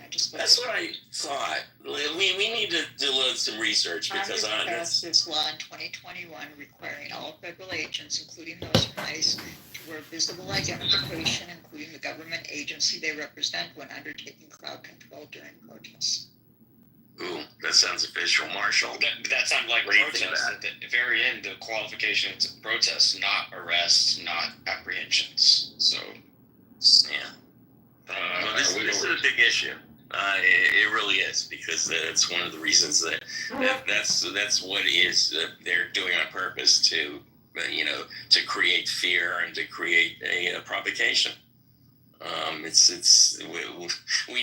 legislation. That's what I thought. We need to do some research because Congress passed this law in 2021 requiring all federal agents, including those from ICE, to wear visible identification, including the government agency they represent, when undertaking crowd control during protests. Ooh, that sounds official, Marshall. That sounds like protests. At the very end, the qualification to protests, not arrests, not apprehensions. So, yeah. Well, this is a big issue. It really is, because that's one of the reasons that's what is they're doing on purpose to to create fear and to create a provocation. We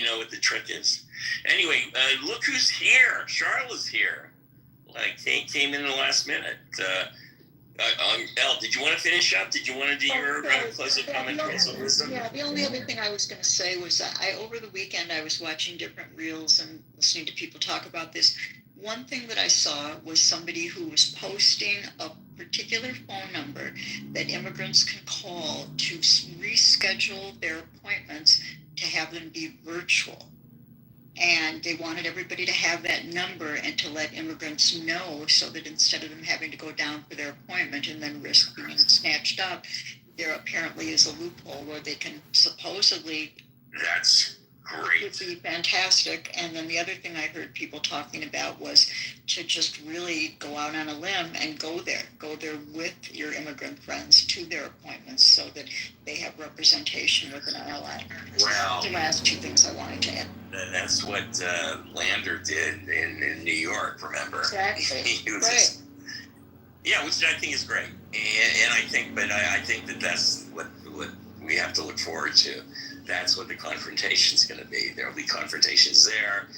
know what the trick is. Anyway, look who's here. Charlotte's here. Came in the last minute. Elle, did you want to finish up? Did you want to do your closing comment? Yeah, the only other thing I was going to say was over the weekend I was watching different reels and listening to people talk about this. One thing that I saw was somebody who was posting a particular phone number that immigrants can call to reschedule their appointments to have them be virtual. And they wanted everybody to have that number and to let immigrants know, so that instead of them having to go down for their appointment and then risk being snatched up, there apparently is a loophole where they can supposedly. That's great. It would be fantastic. And then the other thing I heard people talking about was to just really go out on a limb and go there with your immigrant friends to their appointments, so that they have representation with an ally. Well, the last two things I wanted to add. That's what Lander did in New York, remember? Exactly. Right. Yeah, which I think is great. And I think that's what we have to look forward to. That's what the confrontation's going to be. There'll be confrontations there.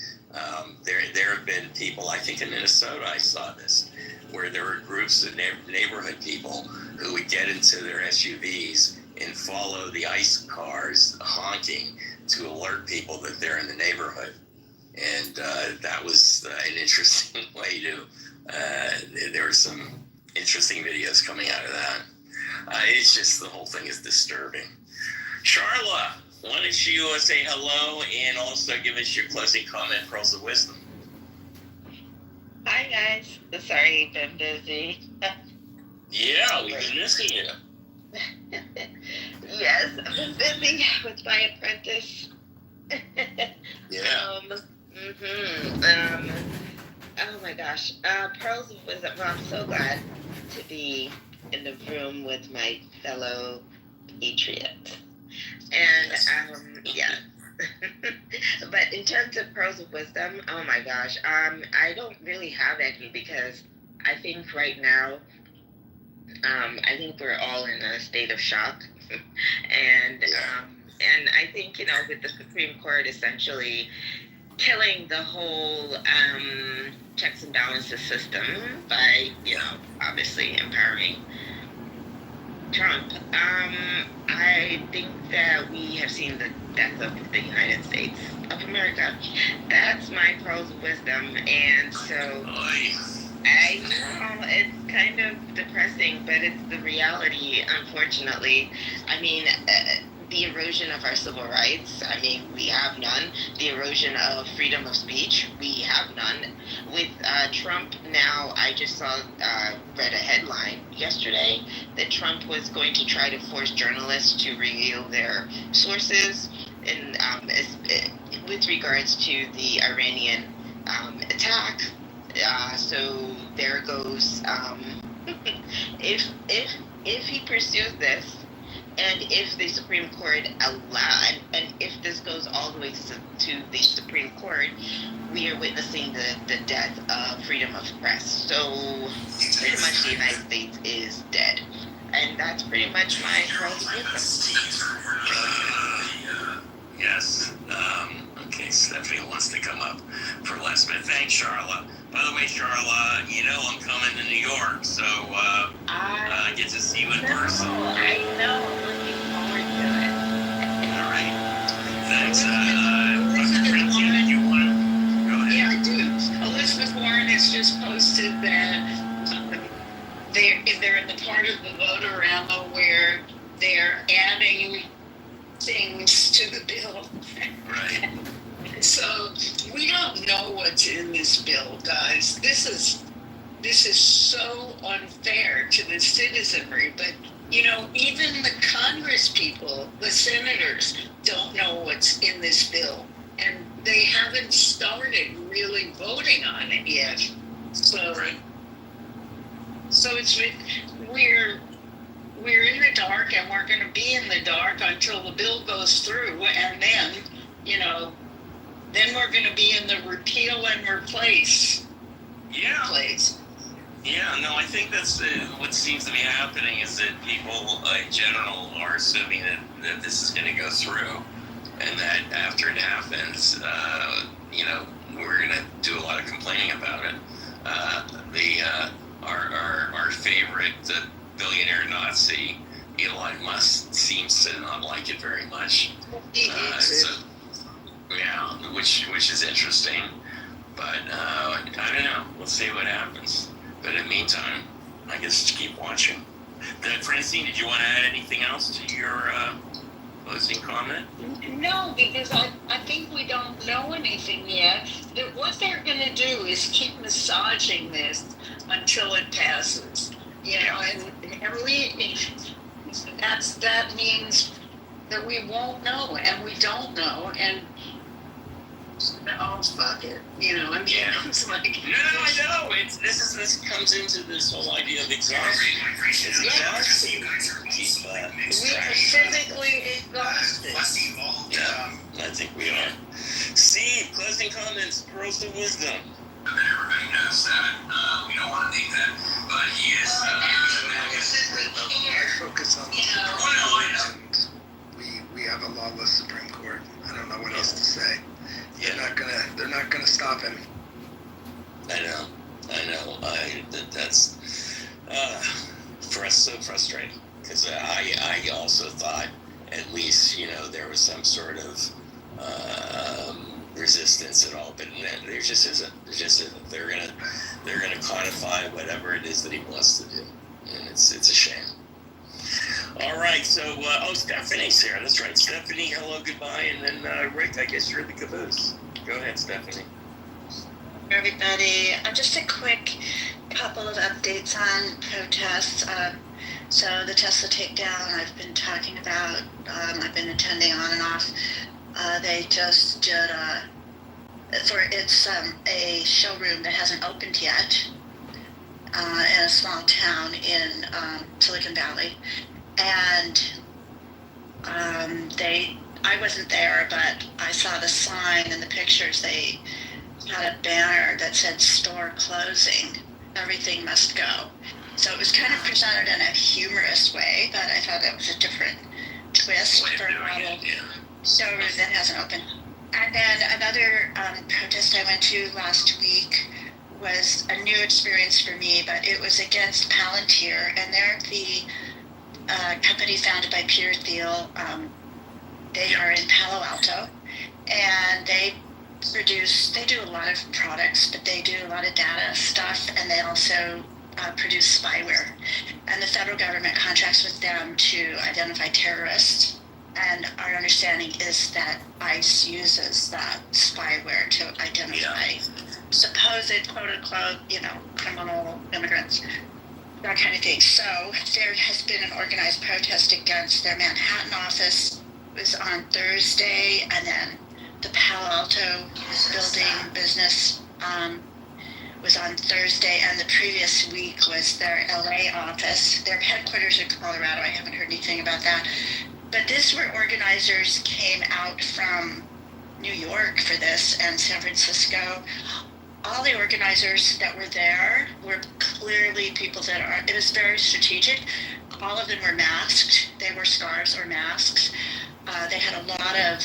There have been people, I think in Minnesota, I saw this, where there were groups of neighborhood people who would get into their SUVs and follow the ICE cars honking to alert people that they're in the neighborhood. And that was an interesting way to, there were some interesting videos coming out of that. It's just, the whole thing is disturbing. Charla, why don't you say hello and also give us your closing comment, Pearls of Wisdom? Hi, guys. Sorry, been busy. Yeah, we've been missing you. Yes, I've been busy with my apprentice. Yeah. Oh my gosh. Pearls of Wisdom. Well, I'm so glad to be in the room with my fellow patriots. And yeah. But in terms of Pearls of Wisdom, oh my gosh, I don't really have any, because I think right now, I think we're all in a state of shock, and I think, with the Supreme Court essentially killing the whole checks and balances system by, obviously empowering Trump, I think that we have seen the death of the United States of America. That's my Pearls of Wisdom, and so I know it's kind of depressing, but it's the reality, unfortunately. I mean, the erosion of our civil rights, we have none. The erosion of freedom of speech, we have none. With Trump now, I just read a headline yesterday that Trump was going to try to force journalists to reveal their sources in, with regards to the Iranian attack. So there goes, if he pursues this, and if the Supreme Court and if this goes all the way to the Supreme Court, we are witnessing the death of freedom of press. So pretty much the United States is dead. And that's pretty much my Pearls of Wisdom. Yes. Okay, Stephanie wants to come up for last minute. Thanks, Charla. By the way, Charla, I'm coming to New York, so I get to see you in person. I know. I'm looking forward to it. All right. Thanks. Did you want to go ahead? Yeah, I do. Elizabeth Warren has just posted that they're in the part of the vote-a-rama where they're adding things to the bill. Right. know what's in this bill, guys. This is so unfair to the citizenry, but even the Congress people, the senators, don't know what's in this bill, and they haven't started really voting on it yet. So it's we're in the dark, and we're going to be in the dark until the bill goes through, and then then we're going to be in the repeal and replace place. Yeah, no, I think that's what seems to be happening is that people in general are assuming that this is going to go through, and that after it happens, we're going to do a lot of complaining about it. Our favorite billionaire Nazi, Elon Musk, seems to not like it very much. Which is interesting, but I don't know. We'll see what happens. But in the meantime, I guess just keep watching. Francine, did you want to add anything else to your closing comment? No, because I think we don't know anything yet. What they're going to do is keep massaging this until it passes. And that means that we won't know, and we don't know, and fuck it. It's like no, I know. This comes into this whole idea of exhaustion. It's exhausting. We are physically exhausted. Yeah, I think we are. Steve, closing comments, pearls of wisdom. Everybody knows that. We don't want to name that, but he is. Focus on we have a lawless Supreme Court. I don't know what else to say. They're not gonna stop him. I know. That's for us so frustrating, because I also thought at least there was some sort of resistance at all, but there just isn't. They're gonna codify whatever it is that he wants to do, and it's a shame. All right, so Stephanie's here. That's right, Stephanie. Hello, goodbye, and then Rick. I guess you're the caboose. Go ahead, Stephanie. Everybody, just a quick couple of updates on protests. So the Tesla takedown I've been talking about, I've been attending on and off. They just did it's a showroom that hasn't opened yet in a small town in Silicon Valley, and I wasn't there, but I saw the sign and the pictures. They had a banner that said "Store closing, everything must go." So it was kind of presented in a humorous way, but I thought that was a different twist for a model showroom that hasn't opened. And then another protest I went to last week was a new experience for me, but it was against Palantir, and they're the company founded by Peter Thiel. They are in Palo Alto, and they do a lot of products, but they do a lot of data stuff, and they also produce spyware. And the federal government contracts with them to identify terrorists. And our understanding is that ICE uses that spyware to identify supposed, quote unquote, criminal immigrants, that kind of thing. So there has been an organized protest against their Manhattan office. It was on Thursday, and then the Palo Alto building business was on Thursday, and the previous week was their LA office. Their headquarters in Colorado. I haven't heard anything about that. But this where organizers came out from New York for this, and San Francisco. All the organizers that were there were clearly people it was very strategic. All of them were masked. They wore scarves or masks. They had a lot of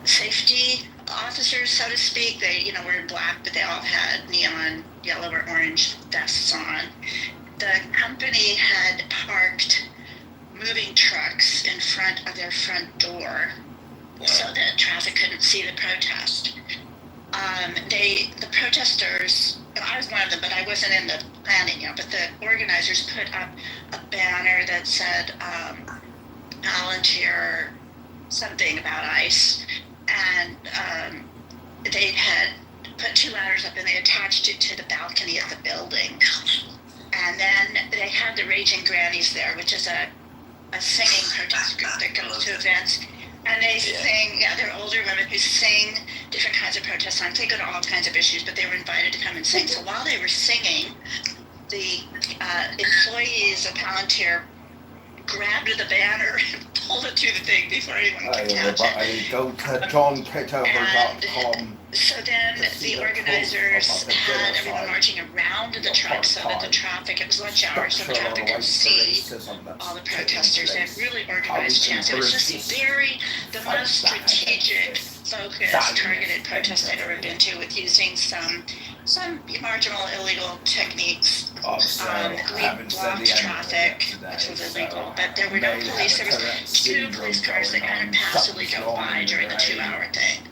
safety officers, so to speak. They, were in black, but they all had neon yellow or orange vests on. The company had parked moving trucks in front of their front door so that traffic couldn't see the protest. The protesters, I was one of them, but I wasn't in the planning yet, but the organizers put up a banner that said Palantir, something about ICE, and they had attached it to the balcony of the building. And then they had the Raging Grannies there, which is a singing protest group that goes to events. And they sing, they're older women who sing different kinds of protest songs. They go to all kinds of issues, but they were invited to come and sing. So while they were singing, the employees of Palantir grabbed the banner and pulled it through the thing before anyone could catch it. Go to johnkitover.com. So then the organizers had everyone marching around the truck so that the traffic, it was lunch hour, so the traffic could see all the protesters. They had really organized chants. It was just the most strategic, focused, targeted protest I'd ever been to, with using some marginal illegal techniques. We blocked traffic, which was illegal, but there were no police. There was 2 police cars that kind of passively drove by during the 2-hour thing.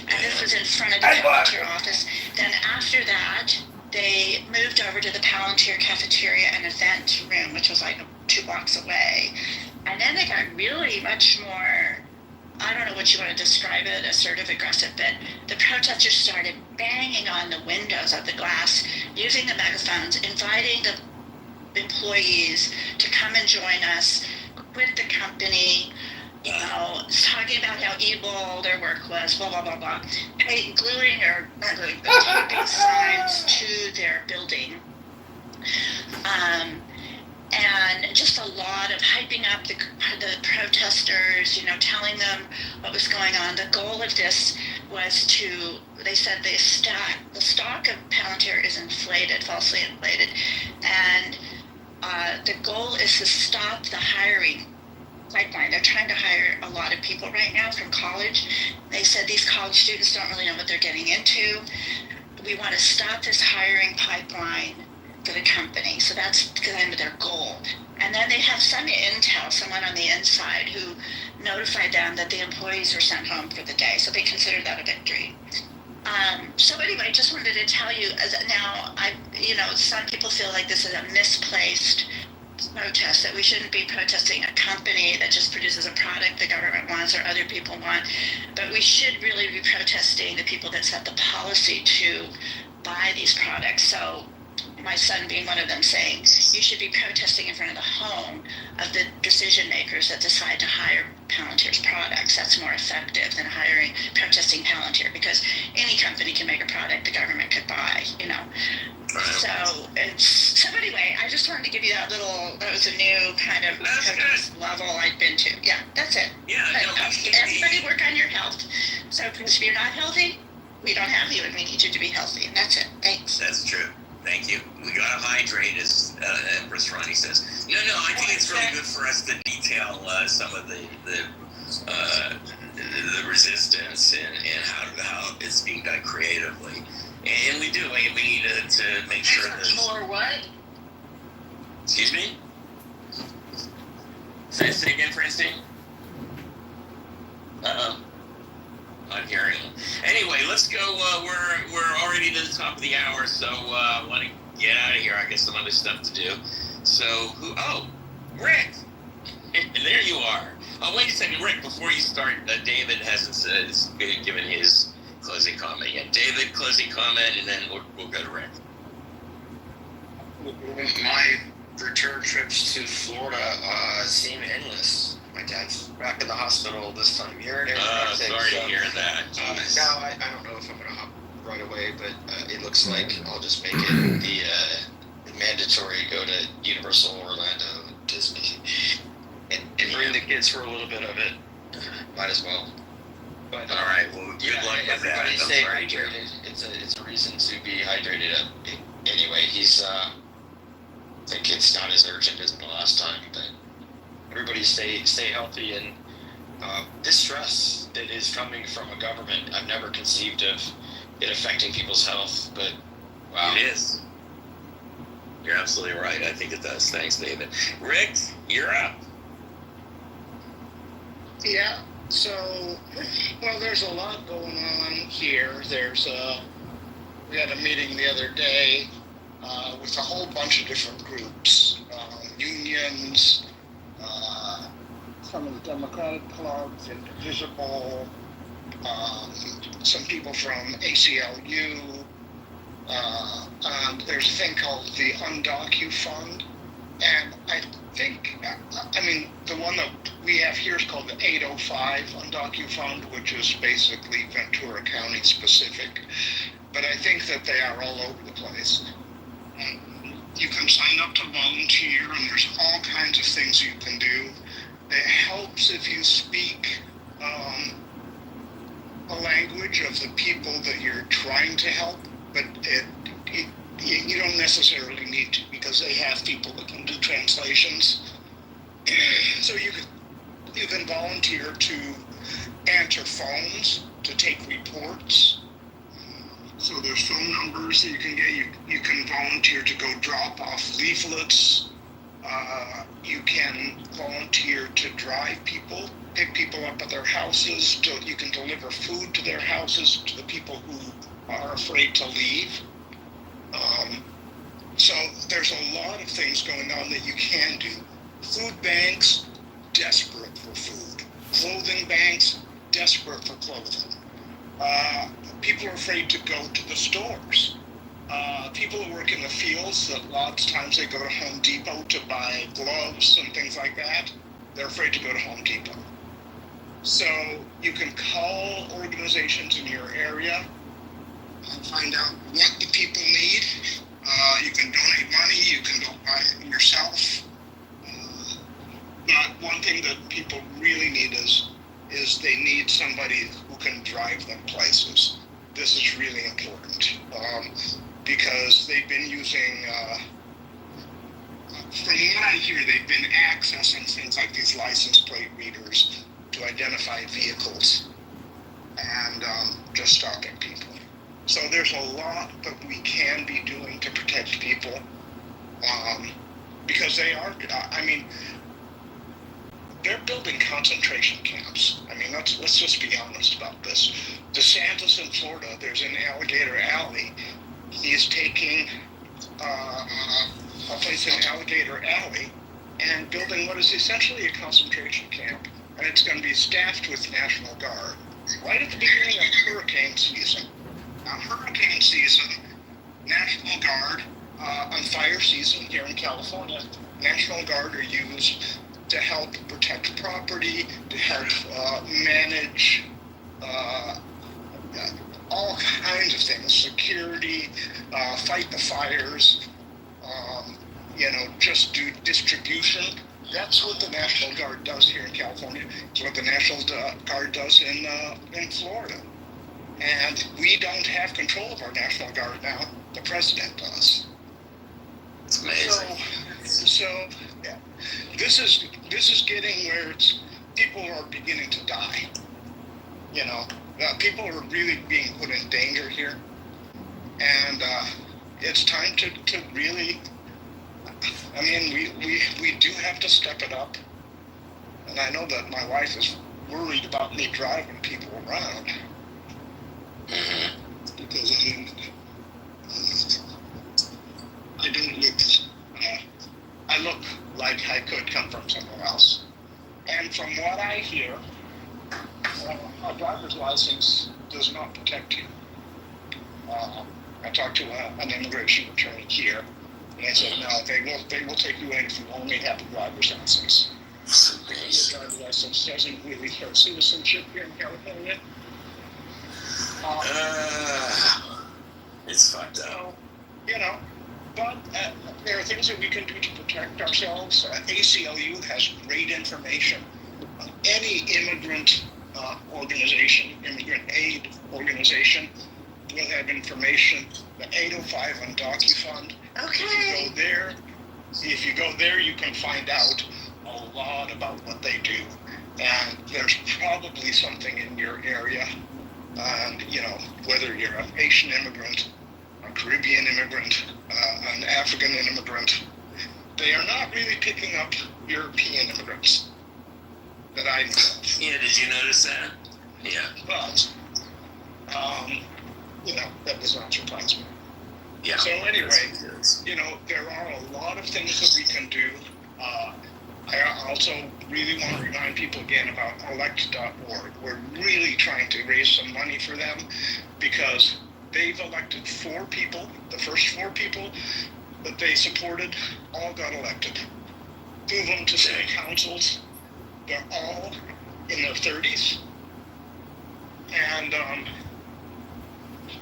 And this was in front of the Palantir office. Then after that, they moved over to the Palantir cafeteria and event room, which was like 2 blocks away. And then they got really much more, I don't know what you want to describe it, assertive, aggressive, but the protesters started banging on the windows of the glass, using the megaphones, inviting the employees to come and join us, quit the company, talking about how evil their work was, blah, blah, blah, blah. Gluing, or not gluing, but taping signs to their building. And just a lot of hyping up the protesters, telling them what was going on. The goal of this was they said the stock of Palantir is inflated, falsely inflated. And the goal is to stop the hiring pipeline. They're trying to hire a lot of people right now from college. They said these college students don't really know what they're getting into. We want to stop this hiring pipeline for the company. So that's kind of their goal. And then they have some intel, someone on the inside who notified them that the employees were sent home for the day. So they considered that a victory. So anyway, just wanted to tell you, now, some people feel like this is a misplaced protest, that we shouldn't be protesting a company that just produces a product the government wants or other people want, but we should really be protesting the people that set the policy to buy these products. So my son being one of them, saying you should be protesting in front of the home of the decision makers that decide to hire Palantir's products. That's more effective than protesting Palantir, because any company can make a product the government could buy, So anyway, I just wanted to give you that was a new kind of protest level I'd been to. Yeah, that's it. Yeah, everybody work on your health. So if you're not healthy, we don't have you, and we need you to be healthy, and that's it. Thanks. That's true. Thank you. We gotta hydrate, as Empress Ronnie says. No, I think it's really good for us to detail some of the resistance and how it's being done creatively. And we do. We need to make sure that. More what? Excuse me. Say again, Francine. I'm hearing. Anyway, let's go. We're already to the top of the hour, so I want to get out of here. I guess some other stuff to do. So who? Oh, Rick. There you are. Oh, wait a second, Rick. Before you start, David hasn't given his closing comment yet. David, closing comment, and then we'll go to Rick. My return trips to Florida seem endless. My dad's back in the hospital this time of year. Sorry to hear that. I don't know if I'm going to hop right away, but it looks like I'll just make it the mandatory go to Universal Orlando, Disney, and bring the kids for a little bit of it. Might as well. But, all right. Well, good luck with that. Everybody stay hydrated. It's a reason to be hydrated. Anyway, I think it's not as urgent as the last time, but everybody stay healthy. And this stress that is coming from a government, I've never conceived of it affecting people's health, but wow. It is. You're absolutely right. I think it does. Thanks, David. Rick, you're up. Yeah. So, there's a lot going on here. We had a meeting the other day with a whole bunch of different groups, unions, some of the Democratic clubs, Indivisible, some people from ACLU, There's a thing called the Undocu Fund, and I think, the one that we have here is called the 805 Undocu Fund, which is basically Ventura County specific. But I think that they are all over the place. You can sign up to volunteer, and there's all kinds of things you can do. It helps if you speak a language of the people that you're trying to help, but you don't necessarily need to, because they have people that can do translations. So you can volunteer to answer phones, to take reports. So there's phone numbers that you can get. You can volunteer to go drop off leaflets. You can volunteer to drive people, pick people up at their houses. You can deliver food to their houses, to the people who are afraid to leave. So there's a lot of things going on that you can do. Food banks, desperate for food. Clothing banks, desperate for clothing. People are afraid to go to the stores. People who work in the fields, that lots of times they go to Home Depot to buy gloves and things like that. They're afraid to go to Home Depot. So you can call organizations in your area and find out what the people need. You can donate money, you can go buy it yourself. But one thing that people really need is they need somebody who can drive them places. This is really important because they've been using, from what I hear, they've been accessing things like these license plate readers to identify vehicles and just stopping people. So there's a lot that we can be doing to protect people because they are, they're building concentration camps. Let's just be honest about this. DeSantis in Florida, there's an Alligator Alley. He's taking a place in Alligator Alley and building what is essentially a concentration camp. And it's going to be staffed with National Guard. Right at the beginning of hurricane season. Now, hurricane season, National Guard, on fire season here in California, National Guard are used to help protect property, to help manage all kinds of things, security, fight the fires, just do distribution. That's what the National Guard does here in California. It's what the National Guard does in Florida. And we don't have control of our National Guard now. The president does. It's amazing. So yeah, this is getting where people are beginning to die. People are really being put in danger here, and it's time to really. We do have to step it up, and I know that my wife is worried about me driving people around. Because I don't look. I look like I could come from somewhere else. And from what I hear, a driver's license does not protect you. I talked to an immigration attorney here, and they said no, they will take you in if you only have a driver's license. The driver's license doesn't really show citizenship here in California. It's fucked up. But there are things that we can do to protect ourselves. ACLU has great information. Any immigrant organization, immigrant aid organization, will have information. The 805 Undocu Fund. Okay. If you go there, you can find out a lot about what they do. And there's probably something in your area. And, whether you're an Asian immigrant, a Caribbean immigrant, an African immigrant, they are not really picking up European immigrants that I know of. Yeah, did you notice that? Yeah. But, that does not surprise me. Yeah. So anyway, yes. there are a lot of things that we can do. I also really want to remind people again about elect.org. We're really trying to raise some money for them because they've elected 4 people. The first 4 people that they supported all got elected. 2 of them to city councils. They're all in their 30s. And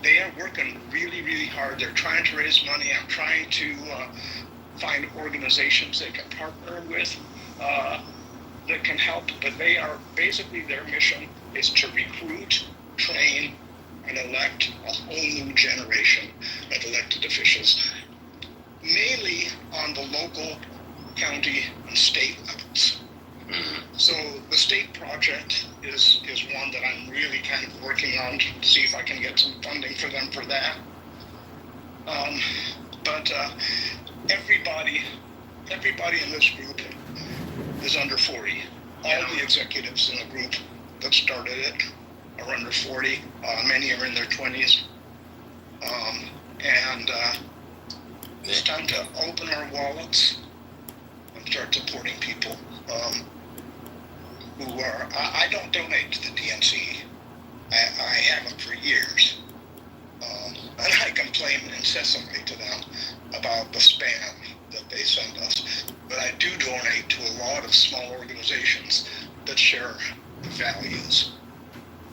they are working really, really hard. They're trying to raise money. I'm trying to find organizations they can partner with that can help. But they are basically, their mission is to recruit, train, and elect a whole new generation of elected officials, mainly on the local, county, and state levels. So the state project is one that I'm really kind of working on to see if I can get some funding for them for that. But everybody in this group is under 40. All the executives in the group that started it are under 40. Many are in their 20s. And it's time to open our wallets and start supporting people who are. I don't donate to the DNC. I haven't for years. And I complain incessantly to them about the spam that they send us. But I do donate to a lot of small organizations that share values.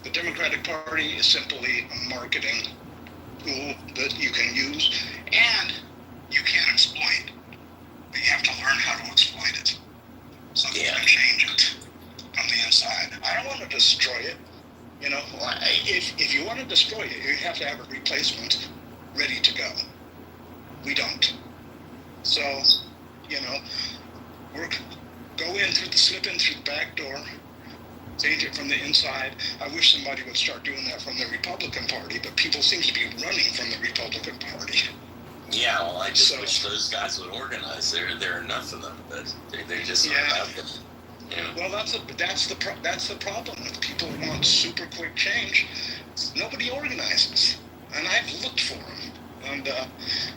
The Democratic Party is simply a marketing tool that you can use and you can exploit. But you have to learn how to exploit it so that you can change it from the inside. I don't want to destroy it. You know, if you want to destroy it, you have to have a replacement ready to go. We don't. So, you know, slip in through the back door, change it from the inside. I wish somebody would start doing that from the Republican Party, but people seem to be running from the Republican Party. Yeah, well, I just wish those guys would organize. There are enough of them, but they're just not out there. Yeah. Well, that's the problem with people who want super quick change. Nobody organizes, and I've looked for them, and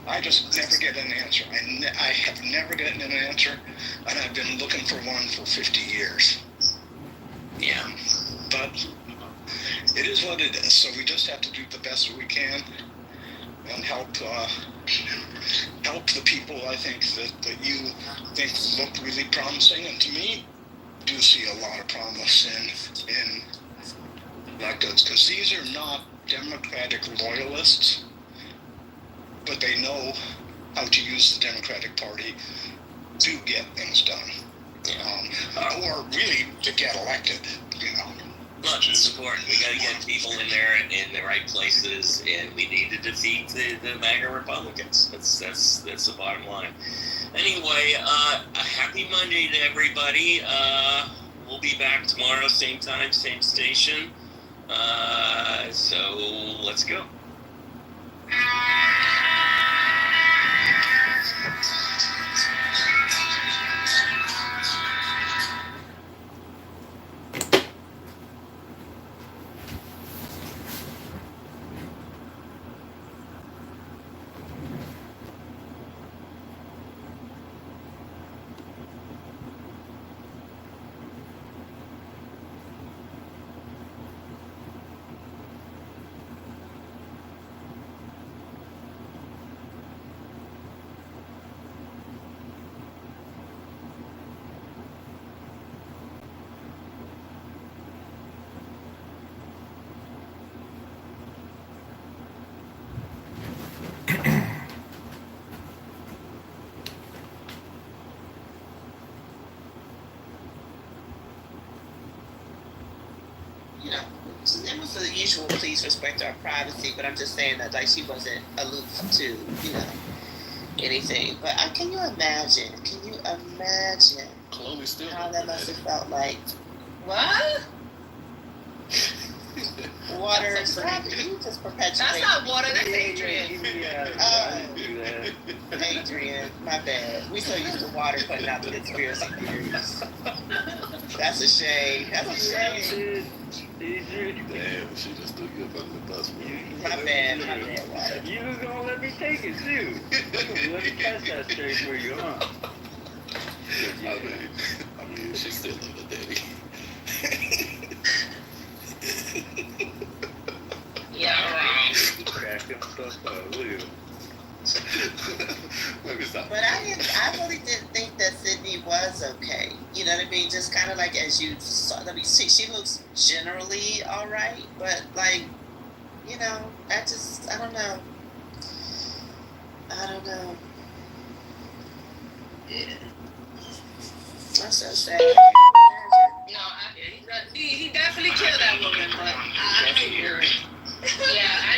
I just never get an answer. I have never gotten an answer, and I've been looking for one for 50 years. Yeah, but it is what it is. So we just have to do the best we can and help the people. I think that you think look really promising, and to me, do see a lot of promise in electeds, because these are not Democratic loyalists, but they know how to use the Democratic Party to get things done, or really to get elected, you know. Look, it's important. We got to get people in there in the right places, and we need to defeat the MAGA Republicans. That's the bottom line. Anyway, a happy Monday to everybody. We'll be back tomorrow, same time, same station. So let's go. It was the usual, please respect our privacy, but I'm just saying that like she wasn't aloof to, anything. But can you imagine Chloe still how that must have felt like? What? Water, you just perpetuate. That's not water, that's Adrian. Adrian, my bad. We so used to water putting out the conspiracy theories. That's a shame. That's a shame. Damn, she just threw you up under the bus. My bad, water. You was gonna let me take it too. Let me catch that straight for you, huh? I mean, she's still a daddy. Yeah, right. Crack looking stuff up. Look at him. Let me stop. But I really didn't think that Sydney was okay. You know what I mean? Just kind of like as you saw, let me see, she looks generally all right, but like, you know, I don't know. I don't know. Yeah. I'm so sad. No, he definitely killed that woman, but I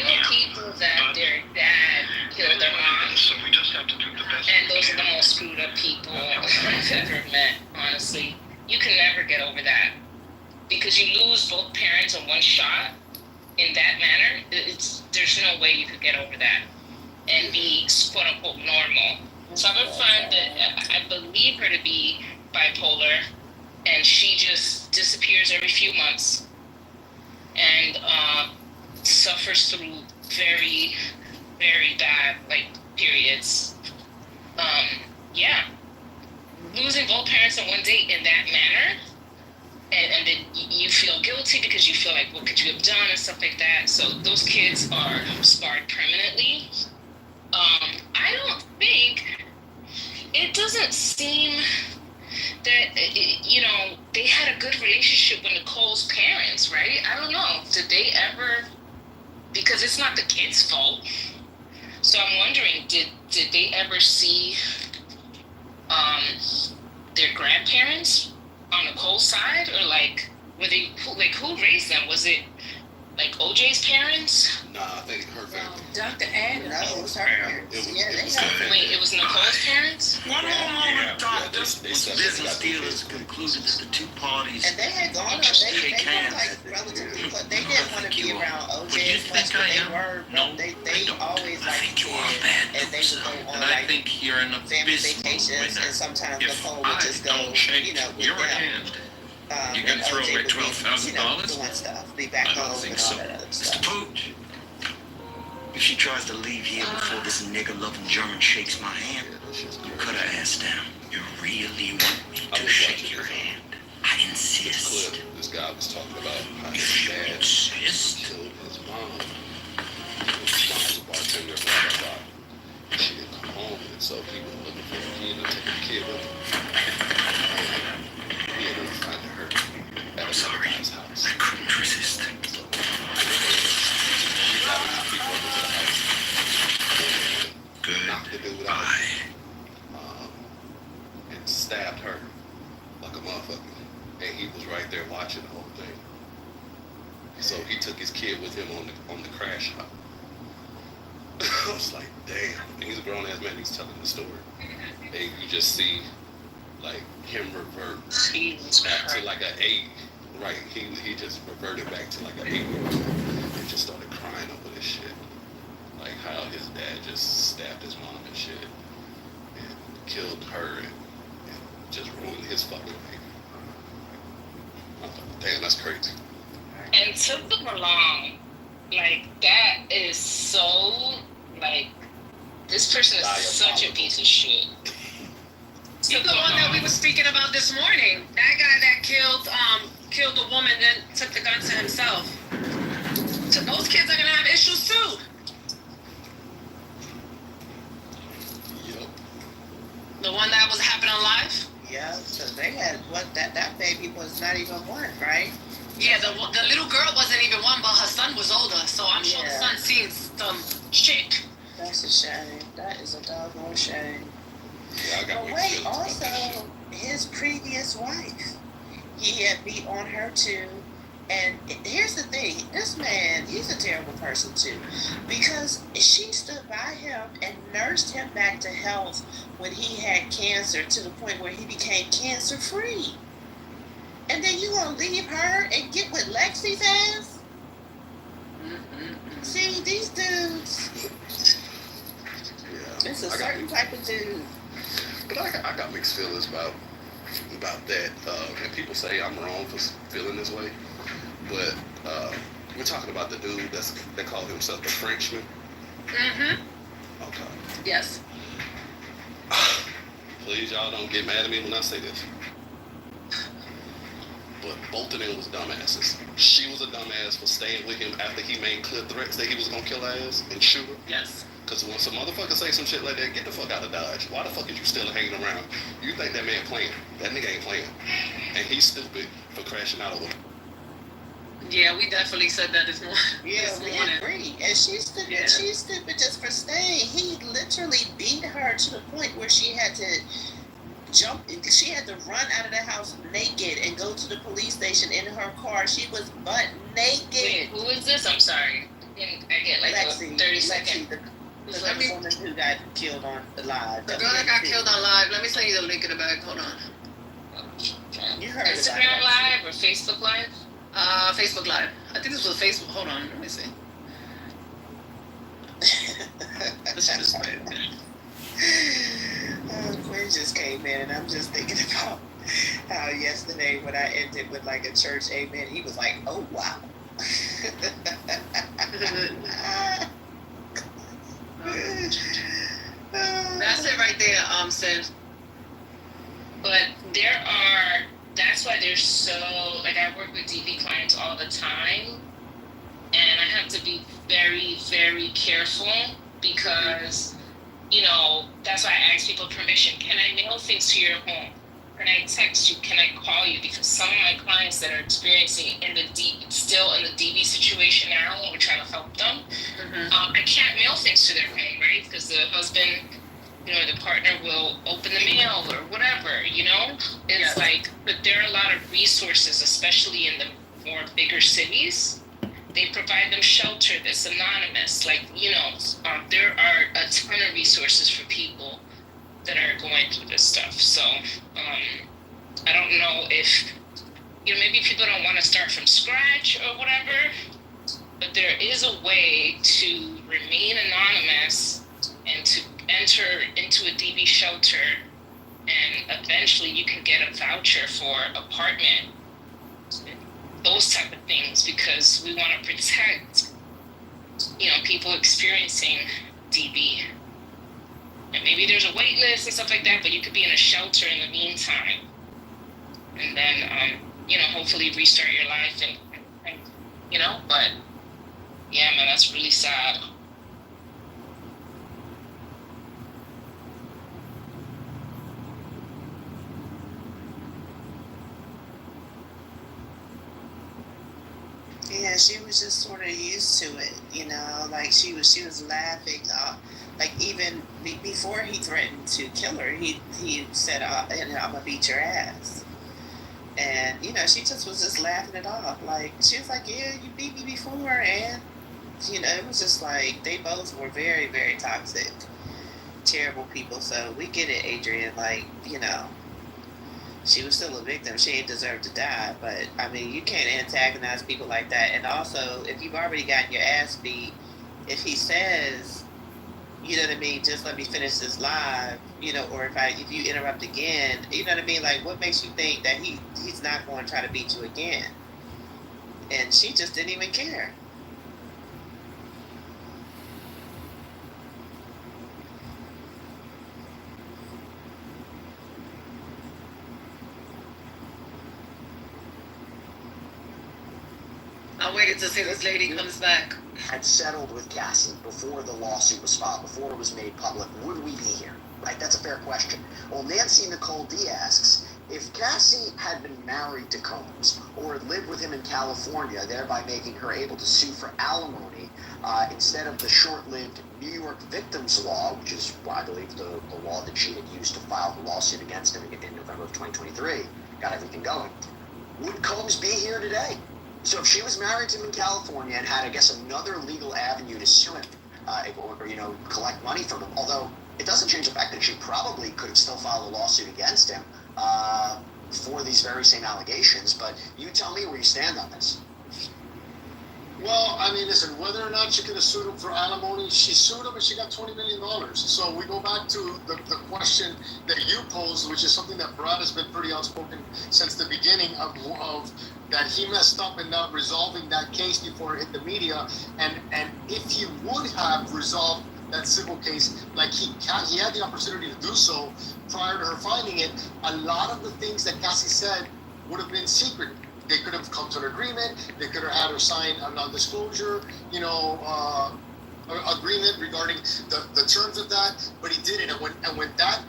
know people that their dad killed their mom, So we just have to do the best. and those are the most screwed up people I've ever met, honestly. You can never get over that. Because you lose both parents in one shot in that manner, there's no way you could get over that and be quote unquote normal. So I've been finding that I believe her to be bipolar, and she just disappears every few months and suffers through very, very bad periods. Losing both parents in one day in that manner, and then you feel guilty because you feel like, what could you have done and stuff like that. So those kids are scarred permanently. I don't think, it doesn't seem that, they had a good relationship with Nicole's parents, right? I don't know. Did they ever, because it's not the kid's fault. So I'm wondering, did they ever see their grandparents on Nicole's side, or were they who raised them? Was it OJ's parents? Nah, I think her family. Dr. Ann. No, it was her parents. Wait, it was Nicole's parents? One moment, doctor. They Business dealers concluded that the two parties And they had gone up, they were relatively close. They didn't want to be around OJ as much, but they were, they always liked the kid, and they would go on I think you're in a family business vacations, and sometimes Nicole would just go, with your them. hand. You're gonna throw away $12,000? Doing stuff, be back I don't home think and all so. that other Mr. stuff. Pooch, if she tries to leave here before this nigger-loving German shakes my hand, you cut her ass down. You really want me to shake your hand? I insist. This guy was talking about how If his you dad insist. killed his mom. His mom was a bartender, blah, blah, blah. She didn't come home, and so he was looking for a kid to take the kid with him. He ended up finding her at a Sorry, guy's house. I couldn't resist. She got his people over to the house. Good. Knocked the dude out. Bye. And stabbed her like a motherfucker. And he was right there watching the whole thing. So he took his kid with him on the crash out. I was like, damn. And he's a grown ass man. He's telling the story. And you just see him revert back to like an 8. Right. He just reverted back to like an 8-year-old and just started crying over this shit. Like how his dad just stabbed his mom and shit and killed her and just ruined his fucking life. I thought, damn, that's crazy. And took them along. That is so, this person is such a piece of shit. You're the one that we were speaking about this morning. That guy that killed the woman, then took the gun to himself. So those kids are gonna have issues too. Yep. The one that was happening live. Yeah, so they had that baby was not even 1, right? Yeah, the little girl wasn't even 1, but her son was older. So I'm sure the Yeah. son seen some shit. That's a shame. That is a doggone shame. Yeah, I got But mixed wait, feelings about that shit. also his previous wife, he had beat on her too. And here's the thing, this man, he's a terrible person too, because she stood by him and nursed him back to health when he had cancer to the point where he became cancer free. And then you gonna leave her and get with Lexi's ass? See, these dudes, Yeah, it's a I got certain mixed- type of dude. But I got mixed feelings about that. And people say I'm wrong for feeling this way. But we're talking about the dude that called himself the Frenchman. Mm-hmm. Okay. Yes. Please, y'all don't get mad at me when I say this. but both of them was dumbasses. She was a dumbass for staying with him after he made clear threats that he was gonna kill her ass and shoot her. Yes. Because when some motherfucker say some shit like that, get the fuck out of Dodge. Why the fuck is you still hanging around? You think that man playing? That nigga ain't playing. And he's stupid for crashing out of her. Yeah, we definitely said that this morning. Yeah, we agree. And she's stupid. Yeah. She's stupid just for staying. He literally beat her to the point where she had to jump. She had to run out of the house naked and go to the police station in her car. She was butt naked. Wait, who is this? I'm sorry. I get like Lexi, a 30 second. the woman who got killed on the live. The girl that got killed on live. Let me send you the link in the back. Hold on. You heard Instagram about Live or Facebook Live? Facebook Live. I think this was Facebook. Hold on. Let me see. This shit is weird. Quinn just came in, and I'm just thinking about how yesterday when I ended with like a church amen, he was like, "Oh wow." That's it right there, sis. But that's why there's so, like, I work with DV clients all the time, and I have to be very, very careful because, that's why I ask people permission. Can I mail things to your home? Can I text you? Can I call you? Because some of my clients that are experiencing still in the DV situation now, when we're trying to help them, I can't mail things to their home, right? Because the husband, the partner will open the mail or whatever, It's like, but there are a lot of resources, especially in the more bigger cities. They provide them shelter that's anonymous. Like, there are a ton of resources for people that are going through this stuff. So, I don't know if, maybe people don't want to start from scratch or whatever, but there is a way to remain anonymous and to enter into a DV shelter, and eventually you can get a voucher for apartment, those type of things, because we want to protect, people experiencing DV. And maybe there's a wait list and stuff like that, but you could be in a shelter in the meantime. And then, hopefully restart your life and but yeah, man, that's really sad. Yeah, she was just sort of used to it, like she was laughing, like even before he threatened to kill her, he said, I'm gonna beat your ass. And, she just was just laughing it off. Like, she was like, yeah, you beat me before. And, it was just like, they both were very, very toxic, terrible people. So we get it, Adrian. Like, she was still a victim. She ain't deserved to die. But, I mean, you can't antagonize people like that. And also, if you've already gotten your ass beat, if he says, just let me finish this live, or if you interrupt again, like, what makes you think that he's not going to try to beat you again? And she just didn't even care. I waited to see this lady comes back. Had settled with Cassie before the lawsuit was filed, before it was made public, would we be here? Right? That's a fair question. Well, Nancy Nicole D asks, if Cassie had been married to Combs or had lived with him in California, thereby making her able to sue for alimony instead of the short-lived New York Victims Law, which is, I believe, the law that she had used to file the lawsuit against him in November of 2023, got everything going, would Combs be here today? So if she was married to him in California and had, I guess, another legal avenue to sue him, or collect money from him, although it doesn't change the fact that she probably could have still filed a lawsuit against him for these very same allegations. But you tell me where you stand on this. Well, I mean, listen, whether or not she could have sued him for alimony, she sued him and she got $20 million. So we go back to the question that you posed, which is something that Brad has been pretty outspoken since the beginning of that he messed up in not resolving that case before it hit the media. And if he would have resolved that civil case, like he had the opportunity to do so prior to her finding it, a lot of the things that Cassie said would have been secret. they could have come to an agreement. They could have had her sign a non-disclosure, agreement regarding the terms of that, but he didn't. And when that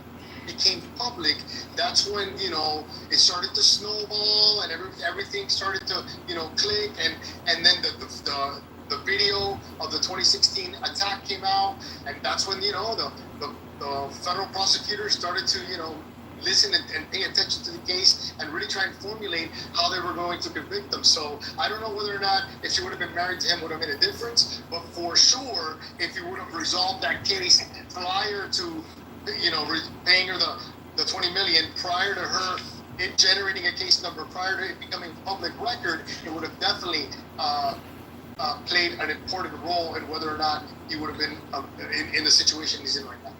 became public, that's when it started to snowball, and everything started to click, and then the video of the 2016 attack came out, and that's when the federal prosecutors started to listen and pay attention to the case and really try and formulate how they were going to convict them. So I don't know whether or not if she would have been married to him would have made a difference, but for sure, if he would have resolved that case prior to paying her the 20 million, prior to her it generating a case number, prior to it becoming public record, it would have definitely played an important role in whether or not he would have been in the situation he's in right now.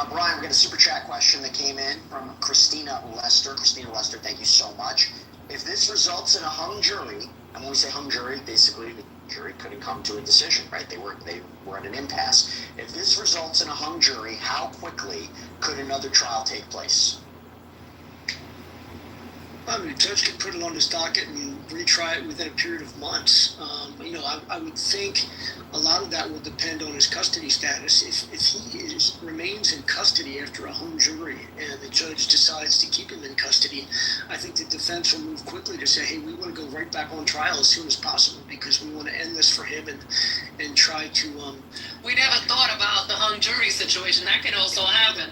Brian, we got a super chat question that came in from Christina Lester. Christina Lester, thank you so much. If this results in a hung jury, and when we say hung jury, basically the jury couldn't come to a decision, right? They were at an impasse. If this results in a hung jury, how quickly could another trial take place? I mean, the judge could put it on his docket and retry it within a period of months. I would think a lot of that will depend on his custody status. If he remains in custody after a hung jury and the judge decides to keep him in custody, I think the defense will move quickly to say, hey, we want to go right back on trial as soon as possible because we want to end this for him and try to... We never thought about the hung jury situation. That could also happen.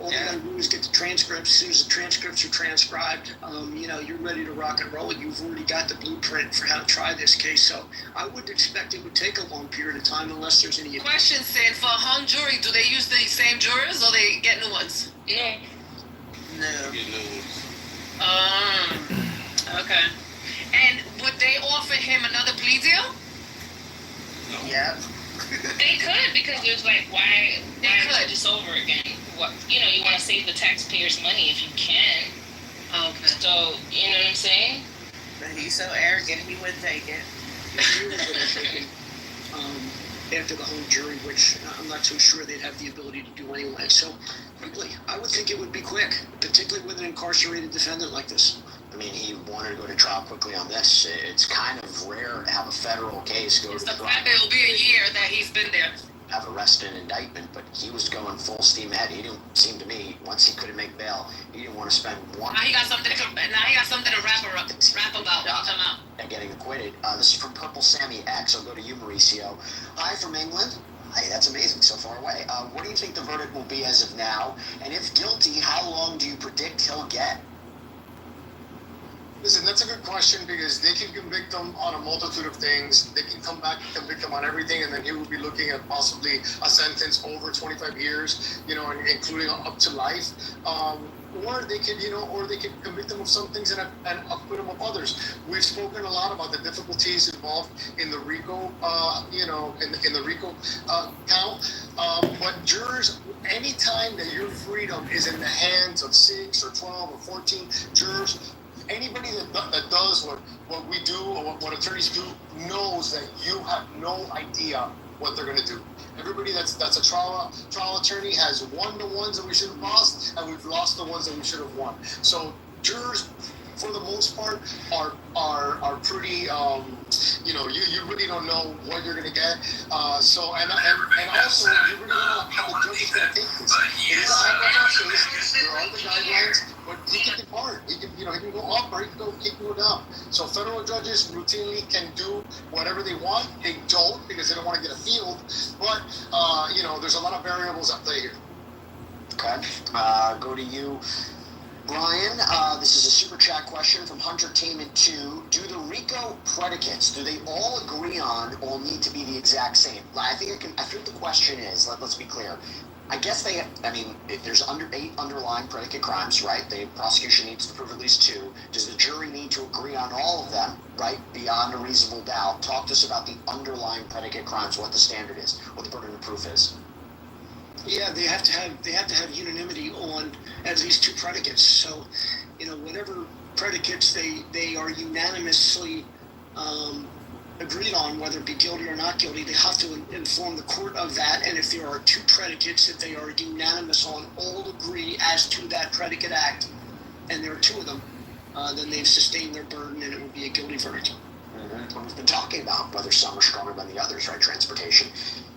All they gotta do is get the transcripts. As soon as the transcripts are transcribed, you're ready to rock and roll. You've already got the blueprint for how to try this case. So I wouldn't expect it would take a long period of time unless there's any... Question, Sid, for a hung jury, do they use the same jurors or they get new ones? No. Okay. And would they offer him another plea deal? No. Yeah. They could, because there's why do this over again? You want to save the taxpayers' money if you can. Okay. So, you know what I'm saying? But he's so arrogant, he wouldn't take it. After the hung jury, which I'm not so sure they'd have the ability to do anyway. So, quickly, I would think it would be quick, particularly with an incarcerated defendant like this. I mean, he wanted to go to trial quickly on this. It's kind of rare to have a federal case go to trial. The fact that it'll be a year that he's been there. Have arrest and indictment, but he was going full steam ahead. He didn't seem to me, once he couldn't make bail, he didn't want to spend one. Now he got something to rap about. And getting acquitted. This is from Purple Sammy X. I'll go to you, Mauricio. Hi from England. Hey, that's amazing, so far away. What do you think the verdict will be as of now? And if guilty, how long do you predict he'll get? Listen, that's a good question because they can convict him on a multitude of things. They can come back and convict him on everything, and then he will be looking at possibly a sentence over 25 years, including up to life. Or they could convict him of some things and acquit him of others. We've spoken a lot about the difficulties involved in the RICO, in the RICO count. But jurors, anytime that your freedom is in the hands of 6 or 12 or 14 jurors, anybody that does what we do or what attorneys do knows that you have no idea what they're going to do. Everybody that's a trial attorney has won the ones that we should have lost, and we've lost the ones that we should have won. So jurors, for the most part, are pretty. You really don't know what you're going to get. And also you really don't know how the judge is going to take this. It is a high-profile case. There are the guidelines. But he can depart. He can go up or he can go down. So federal judges routinely can do whatever they want. They don't because they don't want to get a field. But there's a lot of variables at play here. Okay. Go to you, Brian. This is a super chat question from Huntertainment 2. Do the RICO predicates, do they all agree on or need to be the exact same? I think the question is, let's be clear. I guess if there's 8 underlying predicate crimes, right? The prosecution needs to prove at least 2. Does the jury need to agree on all of them, right? Beyond a reasonable doubt. Talk to us about the underlying predicate crimes, what the standard is, what the burden of proof is. Yeah, they have to have unanimity on at least 2 predicates. So, whatever predicates they are unanimously agreed on, whether it be guilty or not guilty, they have to inform the court of that. And if there are 2 predicates that they are unanimous on, all agree as to that predicate act, and there are 2 of them, then they've sustained their burden and it would be a guilty verdict. Mm-hmm. We've been talking about whether some are stronger than the others, right? Transportation,